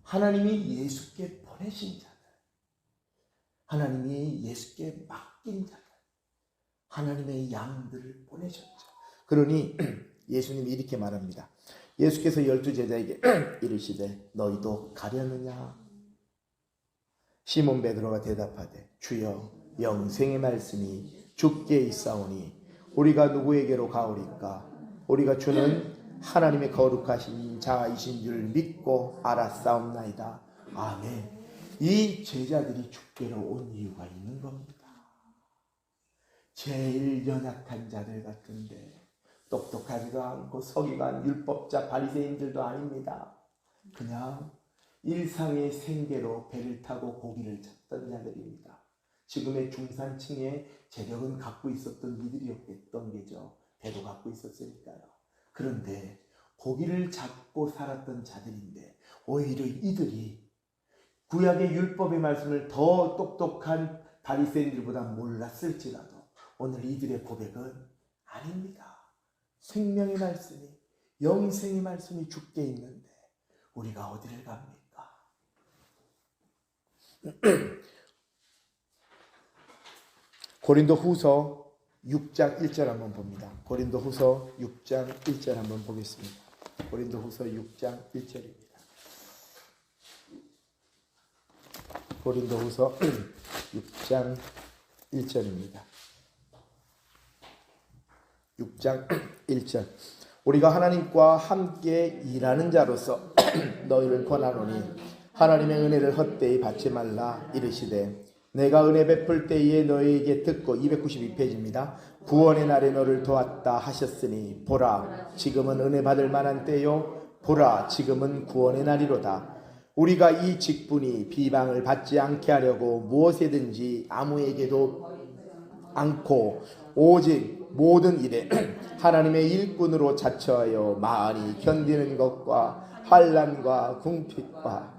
하나님이 예수께 보내신 자들, 하나님이 예수께 맡긴 자들, 하나님의 양들을 보내셨죠. 그러니 예수님이 이렇게 말합니다. 예수께서 12제자에게 이르시되 너희도 가려느냐? 시몬 베드로가 대답하되 주여 영생의 말씀이 주께 있사오니 우리가 누구에게로 가오리까? 우리가 주는 하나님의 거룩하신 자이신 줄 믿고 알았사옵나이다. 아멘. 이 제자들이 주께로 온 이유가 있는 겁니다. 제일 연약한 자들 같은데 똑똑하지도 않고 서기관 율법자 바리새인들도 아닙니다. 그냥 일상의 생계로 배를 타고 고기를 찾던 자들입니다. 지금의 중산층의 재력은 갖고 있었던 이들이었던 게죠. 배도 갖고 있었으니까요. 그런데 고기를 잡고 살았던 자들인데 오히려 이들이 구약의 율법의 말씀을 더 똑똑한 바리새인들보다 몰랐을지라도 오늘 이들의 고백은 아닙니다. 생명의 말씀이, 영생의 말씀이 주께 있는데 우리가 어디를 갑니까? 고린도후서 6장 1절 한번 봅니다. 고린도후서 6장 1절 한번 보겠습니다. 고린도후서 6장 1절입니다. 고린도후서 6장 1절입니다. 6장 1절. 우리가 하나님과 함께 일하는 자로서 너희를 권하노니 하나님의 은혜를 헛되이 받지 말라. 이르시되 내가 은혜 베풀 때에 너희에게 듣고 292페이지입니다. 구원의 날에 너를 도왔다 하셨으니 보라 지금은 은혜 받을 만한 때요 보라 지금은 구원의 날이로다. 우리가 이 직분이 비방을 받지 않게 하려고 무엇이든지 아무에게도 않고 오직 모든 일에 하나님의 일꾼으로 자처하여 많이 견디는 것과 환난과 궁핍과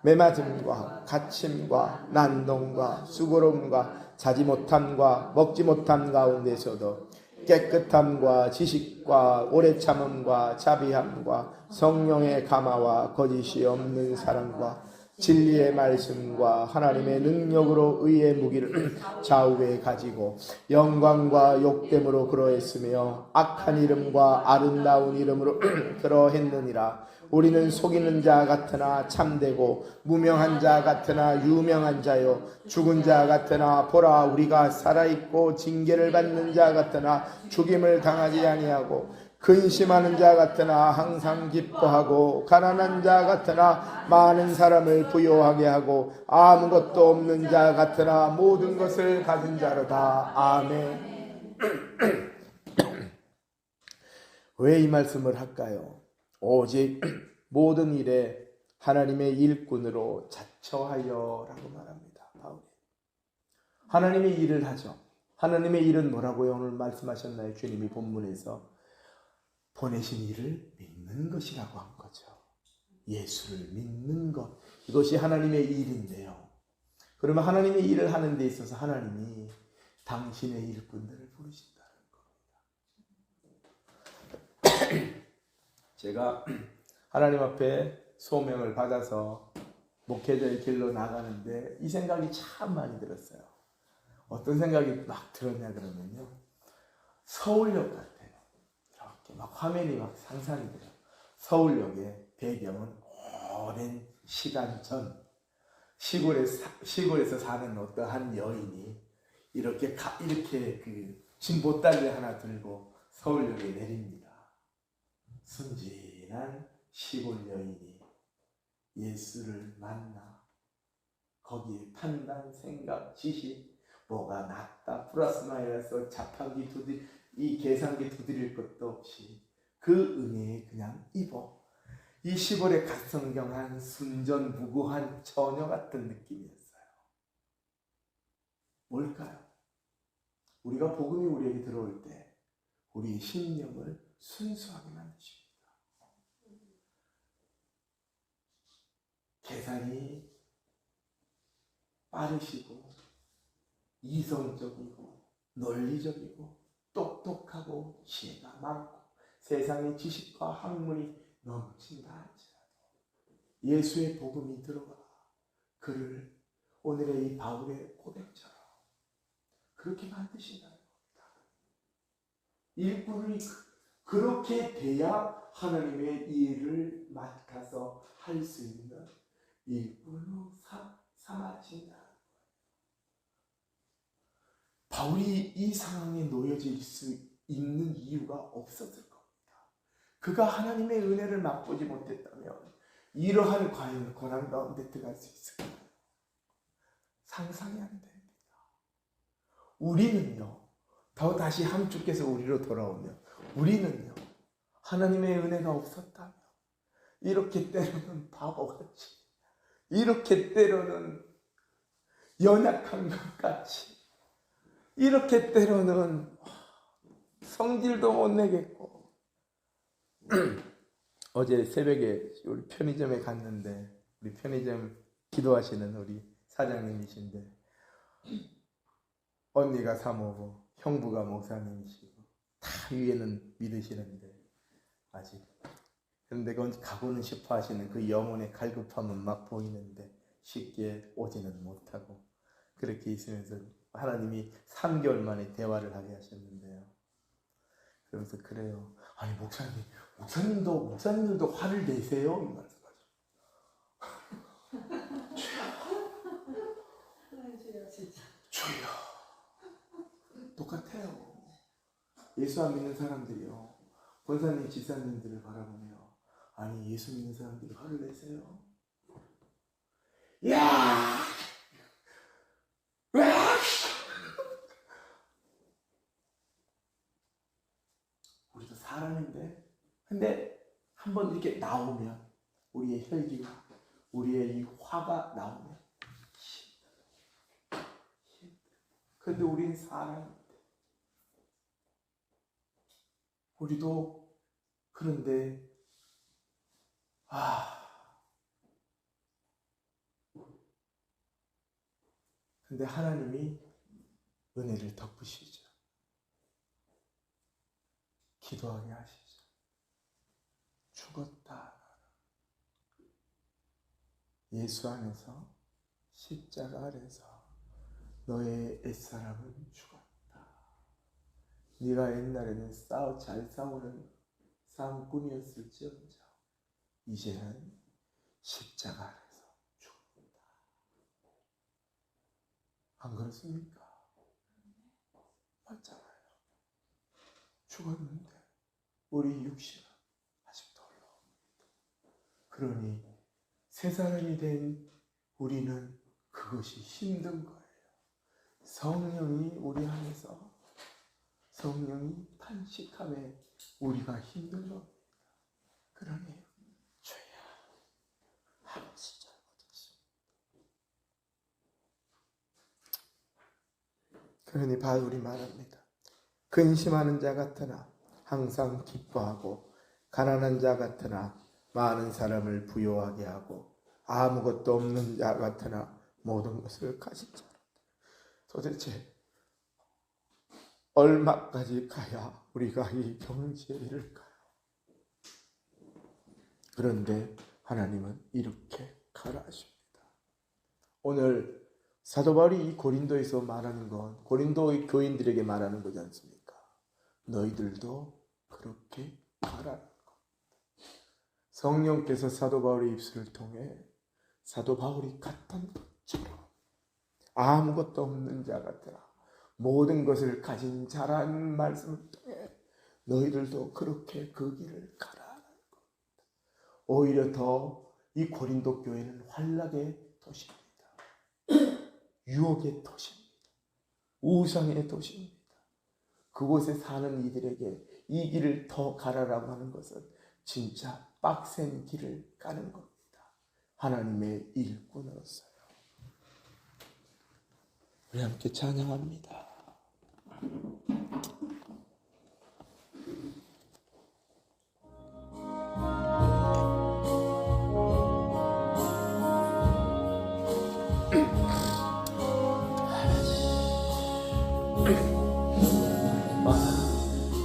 매맞음과 갇힘과 난동과 수고로움과 자지 못함과 먹지 못함 가운데서도 깨끗함과 지식과 오래 참음과 자비함과 성령의 감화와 거짓이 없는 사랑과 진리의 말씀과 하나님의 능력으로 의의 무기를 좌우에 가지고 영광과 욕됨으로 그러했으며 악한 이름과 아름다운 이름으로 그러했느니라. 우리는 속이는 자 같으나 참되고 무명한 자 같으나 유명한 자요 죽은 자 같으나 보라 우리가 살아있고 징계를 받는 자 같으나 죽임을 당하지 아니하고 근심하는 자 같으나 항상 기뻐하고 가난한 자 같으나 많은 사람을 부요하게 하고 아무것도 없는 자 같으나 모든 것을 가진 자로다. 아멘. 왜 이 말씀을 할까요? 오직 모든 일에 하나님의 일꾼으로 자처하여 라고 말합니다. 바울이 하나님의 일을 하죠. 하나님의 일은 뭐라고요? 오늘 말씀하셨나요? 주님이 본문에서 보내신 일을 믿는 것이라고 한 거죠. 예수를 믿는 것, 이것이 하나님의 일인데요. 그러면 하나님의 일을 하는 데 있어서 하나님이 당신의 일꾼들을 부르신다는 겁니다. 제가 하나님 앞에 소명을 받아서 목회자의 길로 나가는데 이 생각이 참 많이 들었어요. 어떤 생각이 막 들었냐 그러면요, 서울역 같아요. 이렇게 막 화면이 막 상상이 돼요. 서울역의 배경은 오랜 시간 전 시골에서 사는 어떠한 여인이 이렇게 그 진보따리를 하나 들고 서울역에 내립니다. 순진한 시골 여인이 예수를 만나 거기에 판단, 생각, 지식, 뭐가 낫다 플러스 마이너스 자판기 이 계산기 두드릴 것도 없이 그 은혜에 그냥 입어 이 시골의 갓성경한 순전무구한 처녀 같은 느낌이었어요. 뭘까요? 우리가 복음이 우리에게 들어올 때 우리의 심령을 순수하게 만드십니다. 계산이 빠르시고 이성적이고 논리적이고 똑똑하고 지혜가 많고 세상의 지식과 학문이 넘친다 할지라도 예수의 복음이 들어가 그를 오늘의 이 바울의 고백처럼 그렇게 만드신다는 겁니다. 일꾼이 그렇게 돼야 하나님의 일을 맡아서 할 수 있는 일꾼으로 삼아진다. 바울이 이 상황에 놓여질 수 있는 이유가 없었을 겁니다. 그가 하나님의 은혜를 맛보지 못했다면 이러한 과연 고난 가운데 들어갈 수 있을까요? 상상이 안 됩니다. 우리는요, 더 다시 함주께서 우리로 돌아오면 우리는요, 하나님의 은혜가 없었다면 이렇게 때로는 바보같이, 이렇게 때로는 연약한 것 같이, 이렇게 때로는 성질도 못 내겠고 어제 새벽에 우리 편의점에 갔는데 우리 편의점 기도하시는 우리 사장님이신데 언니가 사모고 형부가 목사님이시고 다 위에는 믿으시는데 아직 그런데 가고는 싶어 하시는 그 영혼의 갈급함은 막 보이는데 쉽게 오지는 못하고 그렇게 있으면서 하나님이 3개월 만에 대화를 하게 하셨는데요. 그러면서 그래요. 아니 목사님들도 화를 내세요? 이 말씀하죠. 주여. 똑같아요. 예수 안 믿는 사람들이요. 권사님, 지사님들을 바라보며 아니 예수 믿는 사람들이 화를 내세요? 야! 우리도 사람인데 근데 한번 이렇게 나오면 우리의 혈기가 우리의 이 화가 나오면 근데 우린 사람인데 우리도 그런데 근데 하나님이 은혜를 덮으시죠. 기도하게 하시죠. 죽었다. 예수 안에서 십자가 아래서 너의 옛사람은 죽었다. 네가 옛날에는 잘 싸우는 싸움꾼이었을지언정 이제는 십자가 아래서 죽었다. 안 그렇습니까? 맞잖아요. 죽었는데 우리 육신은 아직도 올라옵니다. 그러니 새 사람이 된 우리는 그것이 힘든 거예요. 성령이 우리 안에서 성령이 탄식함에 우리가 힘든 겁니다. 그러니 주야 아버지 잘못했습니다. 그러니 바울이 말합니다. 근심하는 자 같으나 항상 기뻐하고 가난한 자 같으나 많은 사람을 부요하게 하고 아무것도 없는 자 같으나 모든 것을 가진 자라. 도대체 얼마까지 가야 우리가 이 경지에 이를까요? 그런데 하나님은 이렇게 가라 하십니다. 오늘 사도 바울이 이 고린도에서 말하는 건 고린도의 교인들에게 말하는 거지 않습니까? 너희들도 그렇게 가라는 겁니다. 성령께서 사도 바울의 입술을 통해 사도 바울이 갔던 것처럼 아무것도 없는 자 같으나 모든 것을 가진 자라는 말씀을 통해 너희들도 그렇게 그 길을 가라는 겁니다. 오히려 더 이 고린도 교회는 환락의 도시입니다. 유혹의 도시입니다. 우상의 도시입니다. 그곳에 사는 이들에게 이 길을 더 가라라고 하는 것은 진짜 빡센 길을 가는 겁니다. 하나님의 일꾼으로서요. 우리 함께 찬양합니다.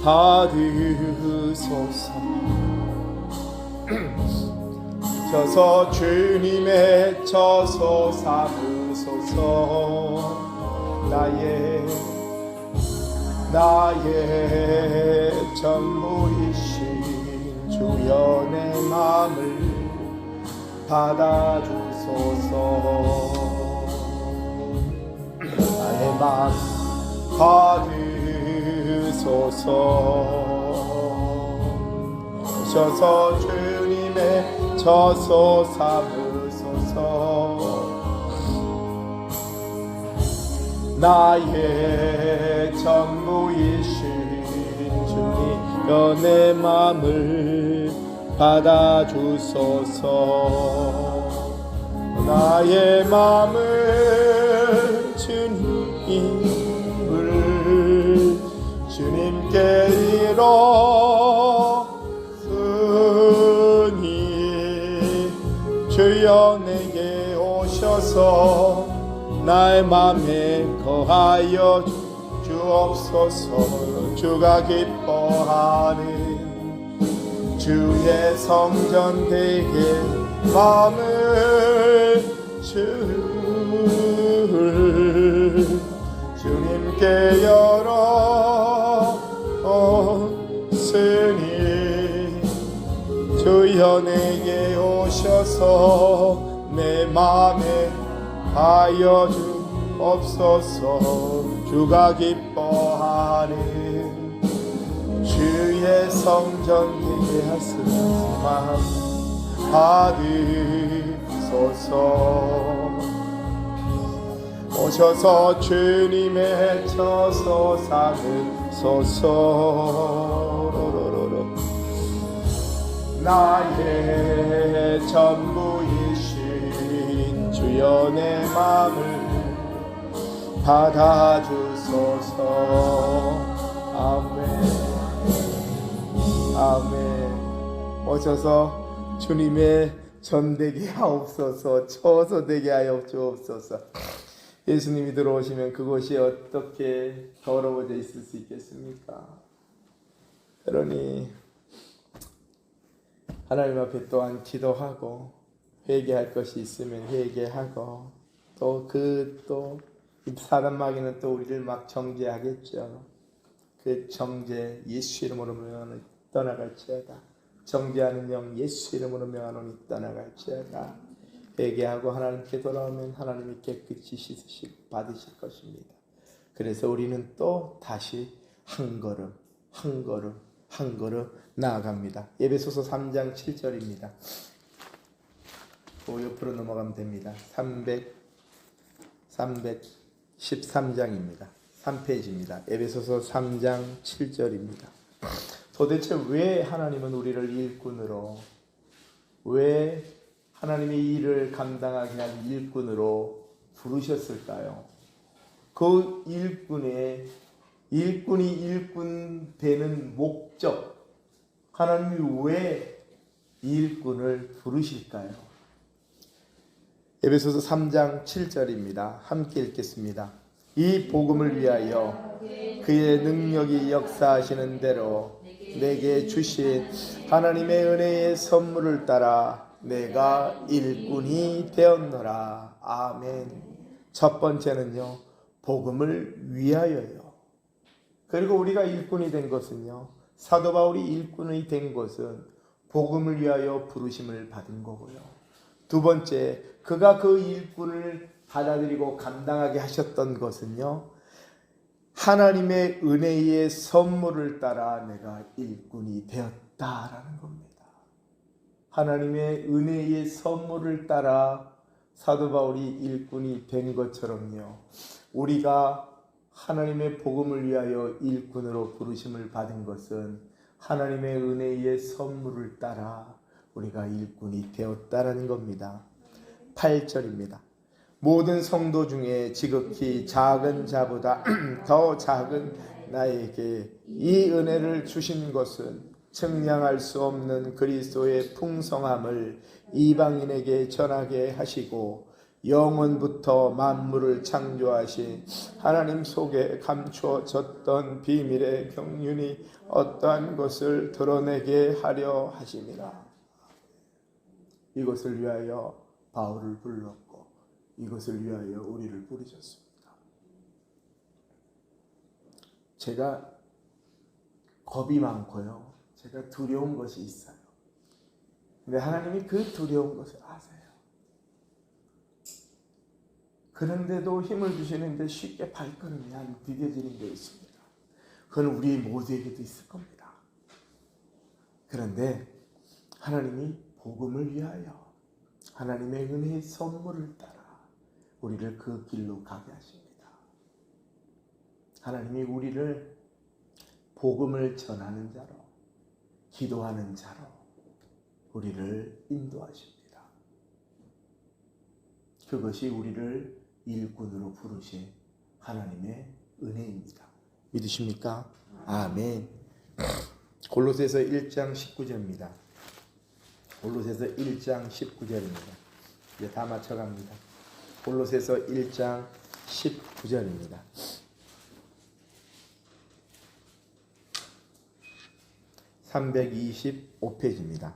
받으소서. 저서 주님의 저소 삼으소서. 나의 전부이신 주여 내 맘을 받아주소서. 나의 맘 받으소서. 오셔서 주님의 저소 삼으소서. 나의 전부이신 주님여 내 맘을 받아주소서. 나의 맘을 주님께 일었으니 주여 내게 오셔서 나의 맘에 거하여 주옵소서. 주가 기뻐하는 주의 성전 되게 마음을 주님께 열었으니 주여 내게 오셔서 내 맘에 하여 주옵소서. 주가 기뻐하는 주의 성전 되게 하시면 받으소서. 오셔서 주님의 저소 삼으소서. 나의 전부이신 주여 내 맘을 받아주소서. 아멘. 아멘. 오셔서 주님의 전되게 하옵소서. 처소 되게 하여 주옵소서. 예수님이 들어오시면 그곳이 어떻게 더러워져 있을 수 있겠습니까? 그러니 하나님 앞에 또한 기도하고 회개할 것이 있으면 회개하고 또 사단 마귀는 또 우리를 막 정죄하겠죠. 그 정죄 예수 이름으로 명하노니 떠나갈지어다. 정죄하는 영 예수 이름으로 명하노니 떠나갈지어다. 회개하고 하나님께 돌아오면 하나님이 깨끗이 씻으시고 받으실 것입니다. 그래서 우리는 또 다시 한 걸음 나아갑니다. 에베소서 3장 7절입니다. 그 옆으로 넘어가면 됩니다. 313장입니다. 3페이지입니다. 에베소서 3장 7절입니다. 도대체 왜 하나님은 우리를 일꾼으로, 왜 하나님의 일을 감당하게 한 일꾼으로 부르셨을까요? 그 일꾼이 일꾼 되는 목적, 하나님이 왜 일꾼을 부르실까요? 에베소서 3장 7절입니다. 함께 읽겠습니다. 이 복음을 위하여 그의 능력이 역사하시는 대로 내게 주신 하나님의 은혜의 선물을 따라 내가 일꾼이 되었노라. 아멘. 첫 번째는요, 복음을 위하여요. 그리고 우리가 일꾼이 된 것은요, 사도 바울이 일꾼이 된 것은 복음을 위하여 부르심을 받은 거고요. 두 번째, 그가 그 일꾼을 받아들이고 감당하게 하셨던 것은요, 하나님의 은혜의 선물을 따라 내가 일꾼이 되었다라는 겁니다. 하나님의 은혜의 선물을 따라 사도 바울이 일꾼이 된 것처럼요, 우리가 하나님의 복음을 위하여 일꾼으로 부르심을 받은 것은 하나님의 은혜의 선물을 따라 우리가 일꾼이 되었다라는 겁니다. 8절입니다. 모든 성도 중에 지극히 작은 자보다 더 작은 나에게 이 은혜를 주신 것은 측량할 수 없는 그리스도의 풍성함을 이방인에게 전하게 하시고 영원부터 만물을 창조하신 하나님 속에 감추어졌던 비밀의 경륜이 어떠한 것을 드러내게 하려 하심이라. 이것을 위하여 바울을 불렀고 이것을 위하여 우리를 부르셨습니다. 제가 겁이 많고요. 제가 두려운 것이 있어요. 근데 하나님이 그 두려운 것을 아세요. 그런데도 힘을 주시는데 쉽게 발걸음이 안 디뎌지는 게 있습니다. 그건 우리 모두에게도 있을 겁니다. 그런데 하나님이 복음을 위하여 하나님의 은혜의 선물을 따라 우리를 그 길로 가게 하십니다. 하나님이 우리를 복음을 전하는 자로, 기도하는 자로 우리를 인도하십니다. 그것이 우리를 일꾼으로 부르신 하나님의 은혜입니다. 믿으십니까? 아멘. 골로새서 1장 19절입니다. 골로새서 1장 19절입니다. 이제 다 맞춰갑니다. 골로새서 1장 19절입니다. (325페이지입니다)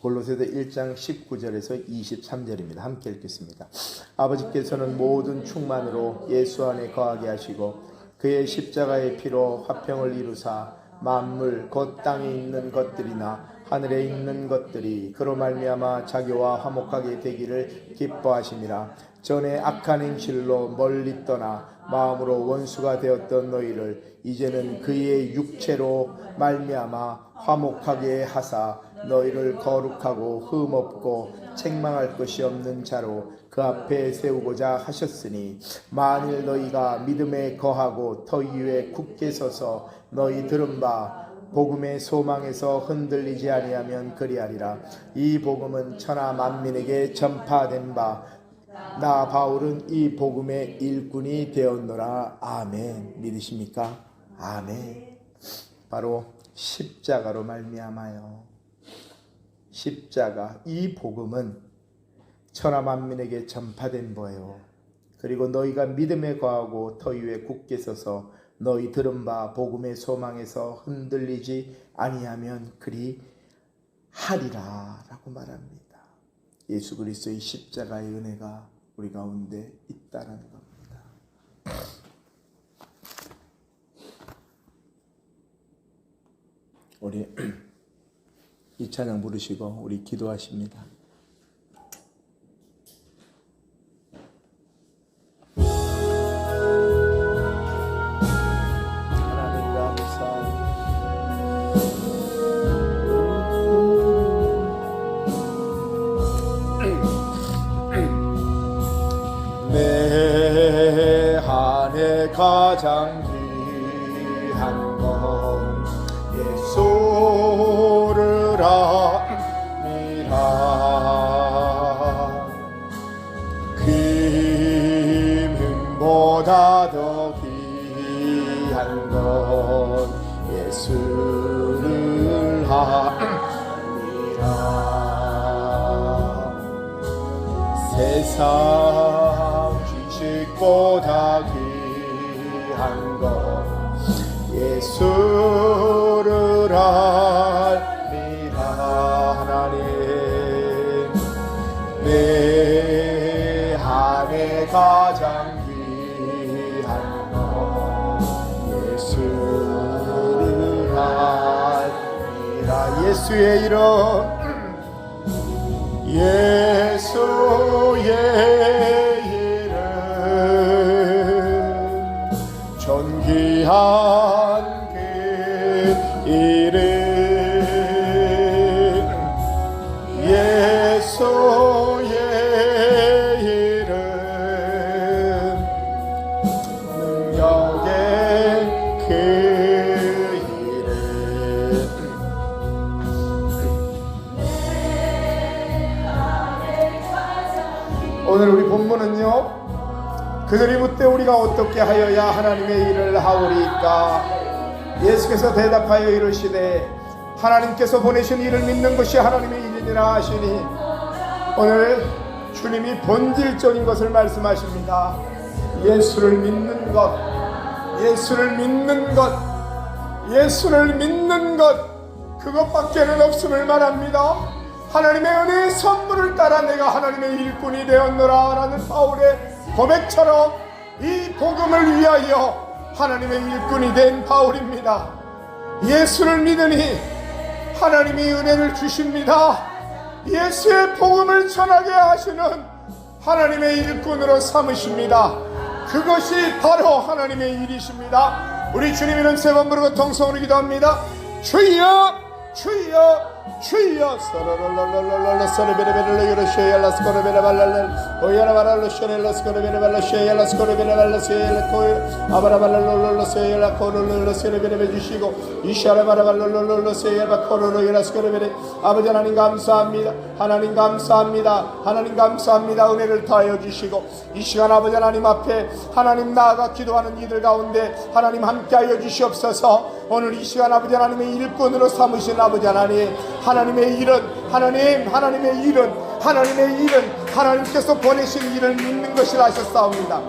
골로새서 1장 19절에서 23절입니다. 함께 읽겠습니다. 아버지께서는 모든 충만으로 예수 안에 거하게 하시고 그의 십자가의 피로 화평을 이루사 만물 곧 땅에 있는 것들이나 하늘에 있는 것들이 그로 말미암아 자기와 화목하게 되기를 기뻐하심이라. 전에 악한 행실로 멀리 떠나 마음으로 원수가 되었던 너희를 이제는 그의 육체로 말미암아 화목하게 하사 너희를 거룩하고 흠없고 책망할 것이 없는 자로 그 앞에 세우고자 하셨으니 만일 너희가 믿음에 거하고 터 위에 굳게 서서 너희 들은 바 복음의 소망에서 흔들리지 아니하면 그리하리라. 이 복음은 천하 만민에게 전파된 바 나 바울은 이 복음의 일꾼이 되었노라. 아멘. 믿으십니까? 아멘. 바로 십자가로 말미암아요. 십자가, 이 복음은 천하 만민에게 전파된 거예요. 그리고 너희가 믿음에 거하고 터 위에 굳게 서서 너희 들은 바 복음의 소망에서 흔들리지 아니하면 그리 하리라 라고 말합니다. 예수 그리스도의 십자가의 은혜가 우리 가운데 있다는 겁니다. 우리 이 찬양 부르시고 우리 기도하십니다. 하나님 감사합니다. 내 안에 가장 귀한 건 예수를 압니다. 그 힘보다 더 귀한 건 예수를 압니다. 세상 지식보다 귀한 것 예수를 알미라. 하나님 내 안에 가장 귀한 것 예수를 알미라. 예수의 이름 예수의 이름 존귀한 그 이름 예수의 이름 능력의 그 이름. 오늘 우리 본문은요, 그들이 묻되 우리가 어떻게 하여야 하나님의 일을 하오리까? 예수께서 대답하여 이르시되 하나님께서 보내신 일을 믿는 것이 하나님의 일이니라 하시니, 오늘 주님이 본질적인 것을 말씀하십니다. 예수를 믿는 것, 예수를 믿는 것, 예수를 믿는 것, 그것밖에는 없음을 말합니다. 하나님의 은혜의 선물을 따라 내가 하나님의 일꾼이 되었노라 라는 바울의 고백처럼 이 복음을 위하여 하나님의 일꾼이 된 바울입니다. 예수를 믿으니 하나님이 은혜를 주십니다. 예수의 복음을 전하게 하시는 하나님의 일꾼으로 삼으십니다. 그것이 바로 하나님의 일이십니다. 우리 주님 이름 세 번 부르고 통성으로 기도합니다. 주여 주여 주여 서로로로로로로 서르베레베레로 요로쇼야라 스코르베레발랄 오야라 바랄로 쇼렐라 스코르베레발라 쇼야라 스코르베레발라 쇼야라 코이 아바라발랄로로 쇼야라 코로로로 스코르베레베 주시고 이샤라바라발로로 쇼야라 코로로야라 스코르베레 아버지 하나님 감사합니다. 하나님 감사합니다. 하나님 감사합니다. 은혜를 더하여 주시고 이 시간 아버지 하나님 앞에 하나님 나아가 기도하는 이들 가운데 하나님 함께하여 주시옵소서. 오늘 이 시간 아버지 하나님의 일꾼으로 삼으신 아버지 하나님, 하나님의 일은 하나님의 일은 하나님께서 보내신 일을 믿는 것이라 하셨사옵니다.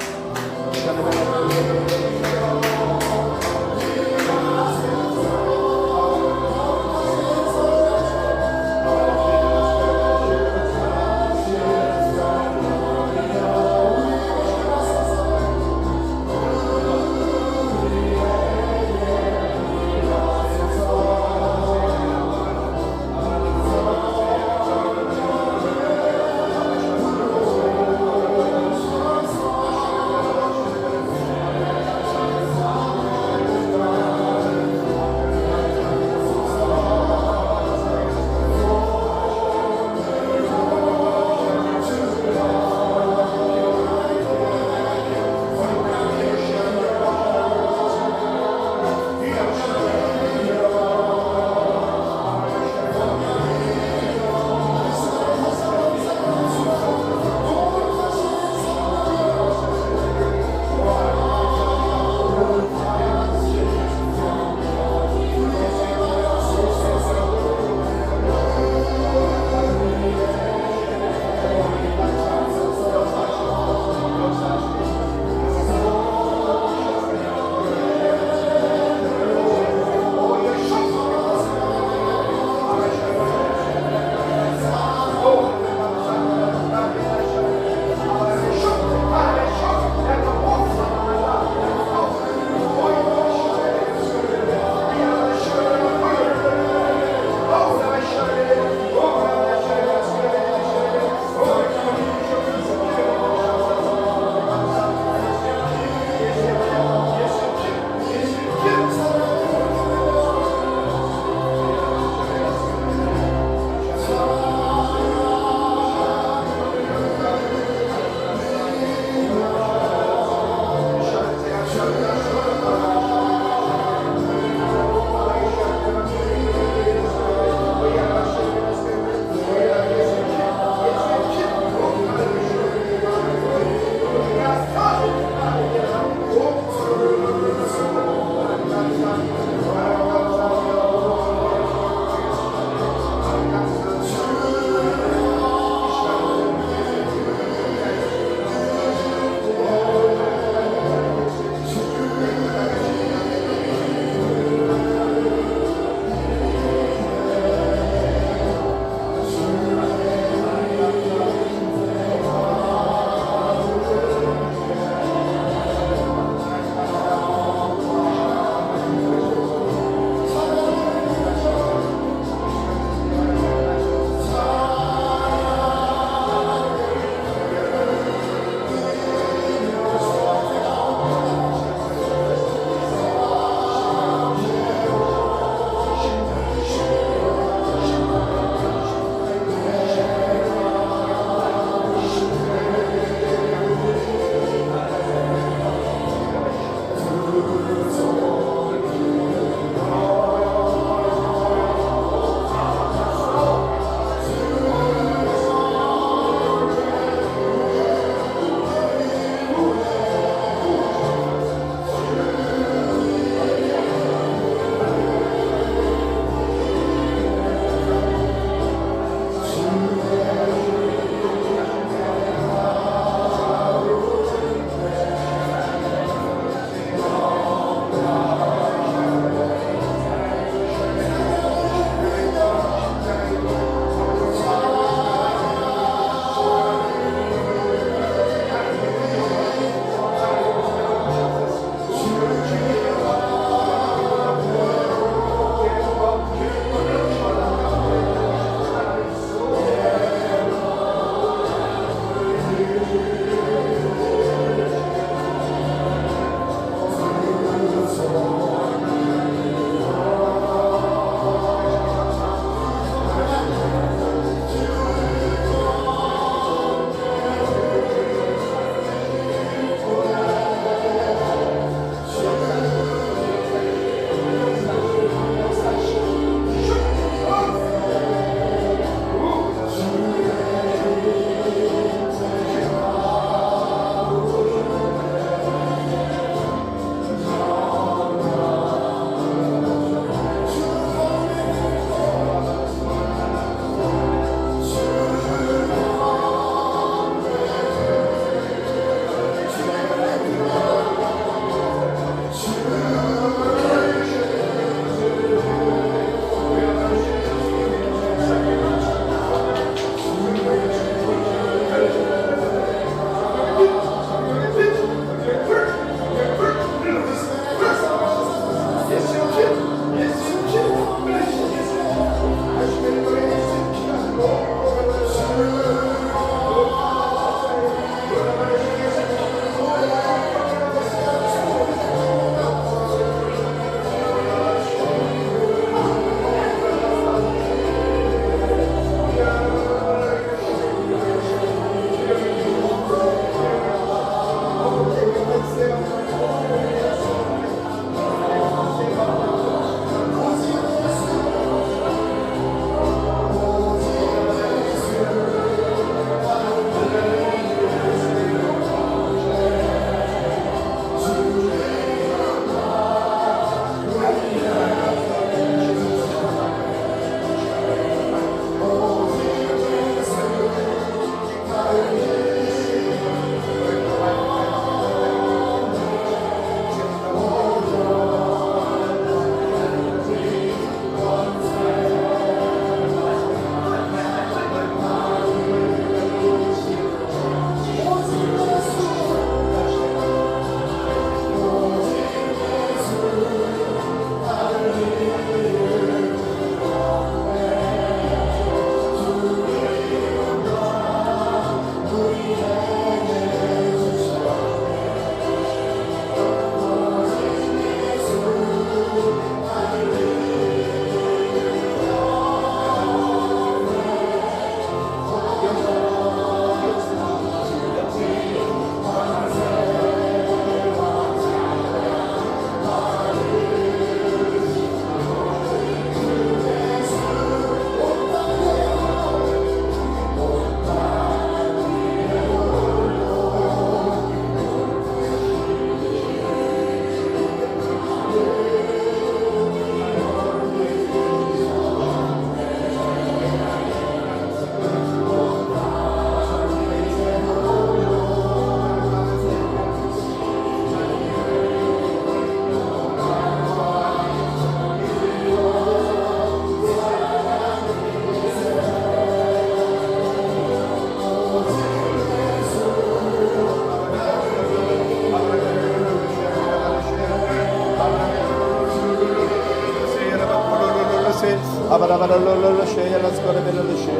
아바라바랄롤롤로 쉐엘라스코레벨로로 쉐.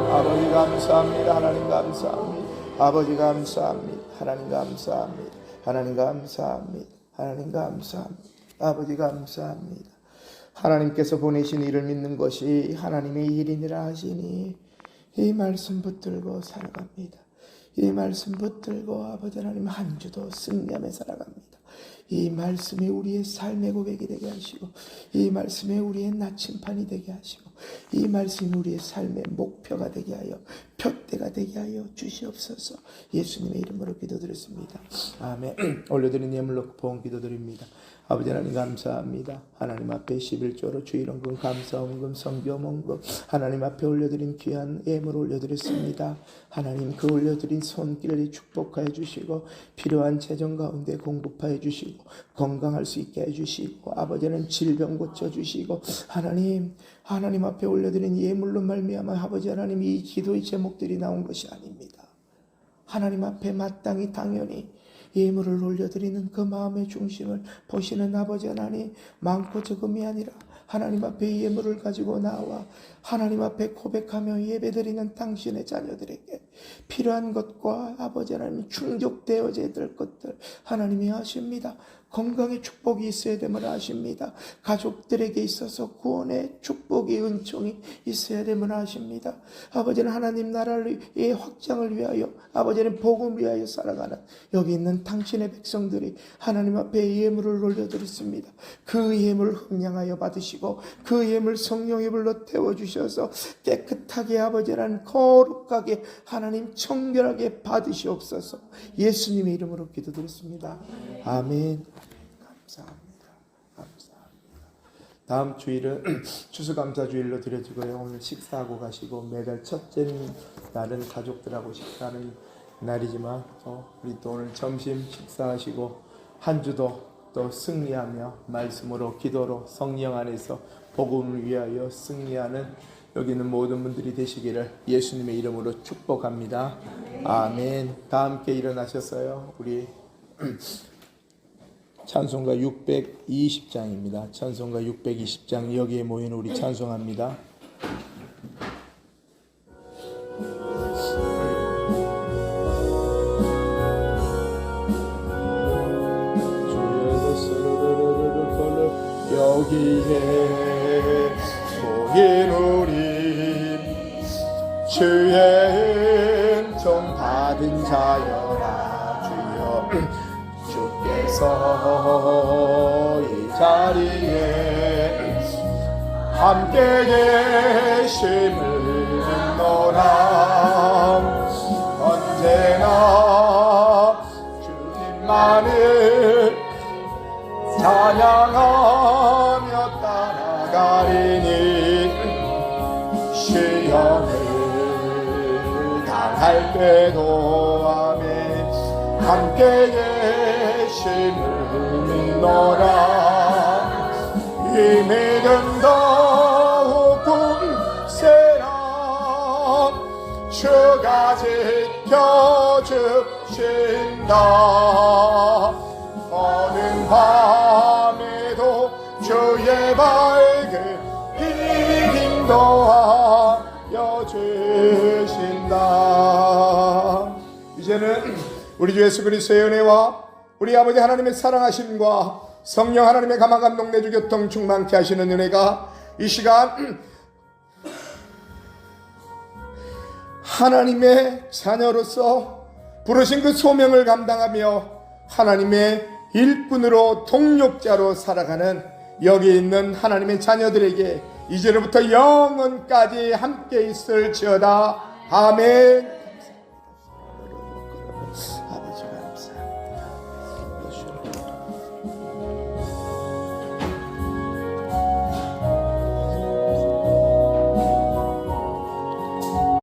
아버지 감사합니다. 하나님 감사합니다. 아버지 감사합니다. 하나님 감사합니다. 하나님 감사합니다. 하나님 감사합니다. 아버지 감사합니다. 하나님께서 보내신 일을 믿는 것이 하나님의 일이니라 하시니 이 말씀 붙들고 살아갑니다. 이 말씀 붙들고 아버지 하나님 한 주도 승리하며 살아갑니다. 이 말씀이 우리의 삶의 고백이 되게 하시고, 이 말씀이 우리의 나침판이 되게 하시고, 이 말씀이 우리의 삶의 목표가 되게 하여 표대가 되게 하여 주시옵소서. 예수님의 이름으로 기도드렸습니다. 아멘. 올려드린 예물로 보험 기도드립니다. 아버지 하나님 감사합니다. 하나님 앞에 11조로 주일원금, 감사원금, 성교원금 하나님 앞에 올려드린 귀한 예물 올려드렸습니다. 하나님 그 올려드린 손길을 축복하여 주시고, 필요한 재정 가운데 공급하여 주시고, 건강할 수 있게 해주시고, 아버지는 질병 고쳐주시고, 하나님 앞에 올려드린 예물로 말미암아 아버지 하나님 이 기도의 제목들이 나온 것이 아닙니다. 하나님 앞에 마땅히 당연히 예물을 올려드리는 그 마음의 중심을 보시는 아버지 하나님, 많고 적음이 아니라 하나님 앞에 예물을 가지고 나와 하나님 앞에 고백하며 예배드리는 당신의 자녀들에게 필요한 것과 아버지 하나님 충족되어져야 될 것들 하나님이 아십니다. 건강의 축복이 있어야 됨을 아십니다. 가족들에게 있어서 구원의 축복이 은총이 있어야 됨을 아십니다. 아버지는 하나님 나라의 확장을 위하여, 아버지는 복음을 위하여 살아가는 여기 있는 당신의 백성들이 하나님 앞에 예물을 올려드렸습니다. 그 예물을 흠량하여 받으시고 그 예물 성령의 불로 태워주셔서 깨끗하게 아버지는 거룩하게 하나님 청결하게 받으시옵소서. 예수님의 이름으로 기도드렸습니다. 아멘. 감사합니다. 다음 주일은 추수감사주일로 드려지고요. 오늘 식사하고 가시고, 매달 첫째 날은 가족들하고 식사하는 날이지만 우리 또 오늘 점심 식사하시고 한 주도 또 승리하며 말씀으로 기도로 성령 안에서 복음을 위하여 승리하는 여기 있는 모든 분들이 되시기를 예수님의 이름으로 축복합니다. 아멘. 다 함께 일어나셨어요. 우리 찬송가 620장입니다. 찬송가 620장 여기에 모인 우리 찬송합니다. 여기에 모인 우리 주의 은총 받은 자여라. 주께서 이 자리에 함께 계심을 믿노라. 언제나 주님만을 찬양하며 따라가리니 시험을 당할 때도 아멘. 함께 계심을 믿노라. 이 믿음 더욱 굳세라. 주가 지켜주신다. 어느 밤에도 주의 밝은 빛 인도하여 주신다. 이제는 우리 주 예수 그리스도의 은혜와 우리 아버지 하나님의 사랑하심과 성령 하나님의 감화 감동 내주 교통 충만케 하시는 은혜가 이 시간 하나님의 자녀로서 부르신 그 소명을 감당하며 하나님의 일꾼으로 동력자로 살아가는 여기 있는 하나님의 자녀들에게 이제로부터 영원까지 함께 있을지어다. 아멘.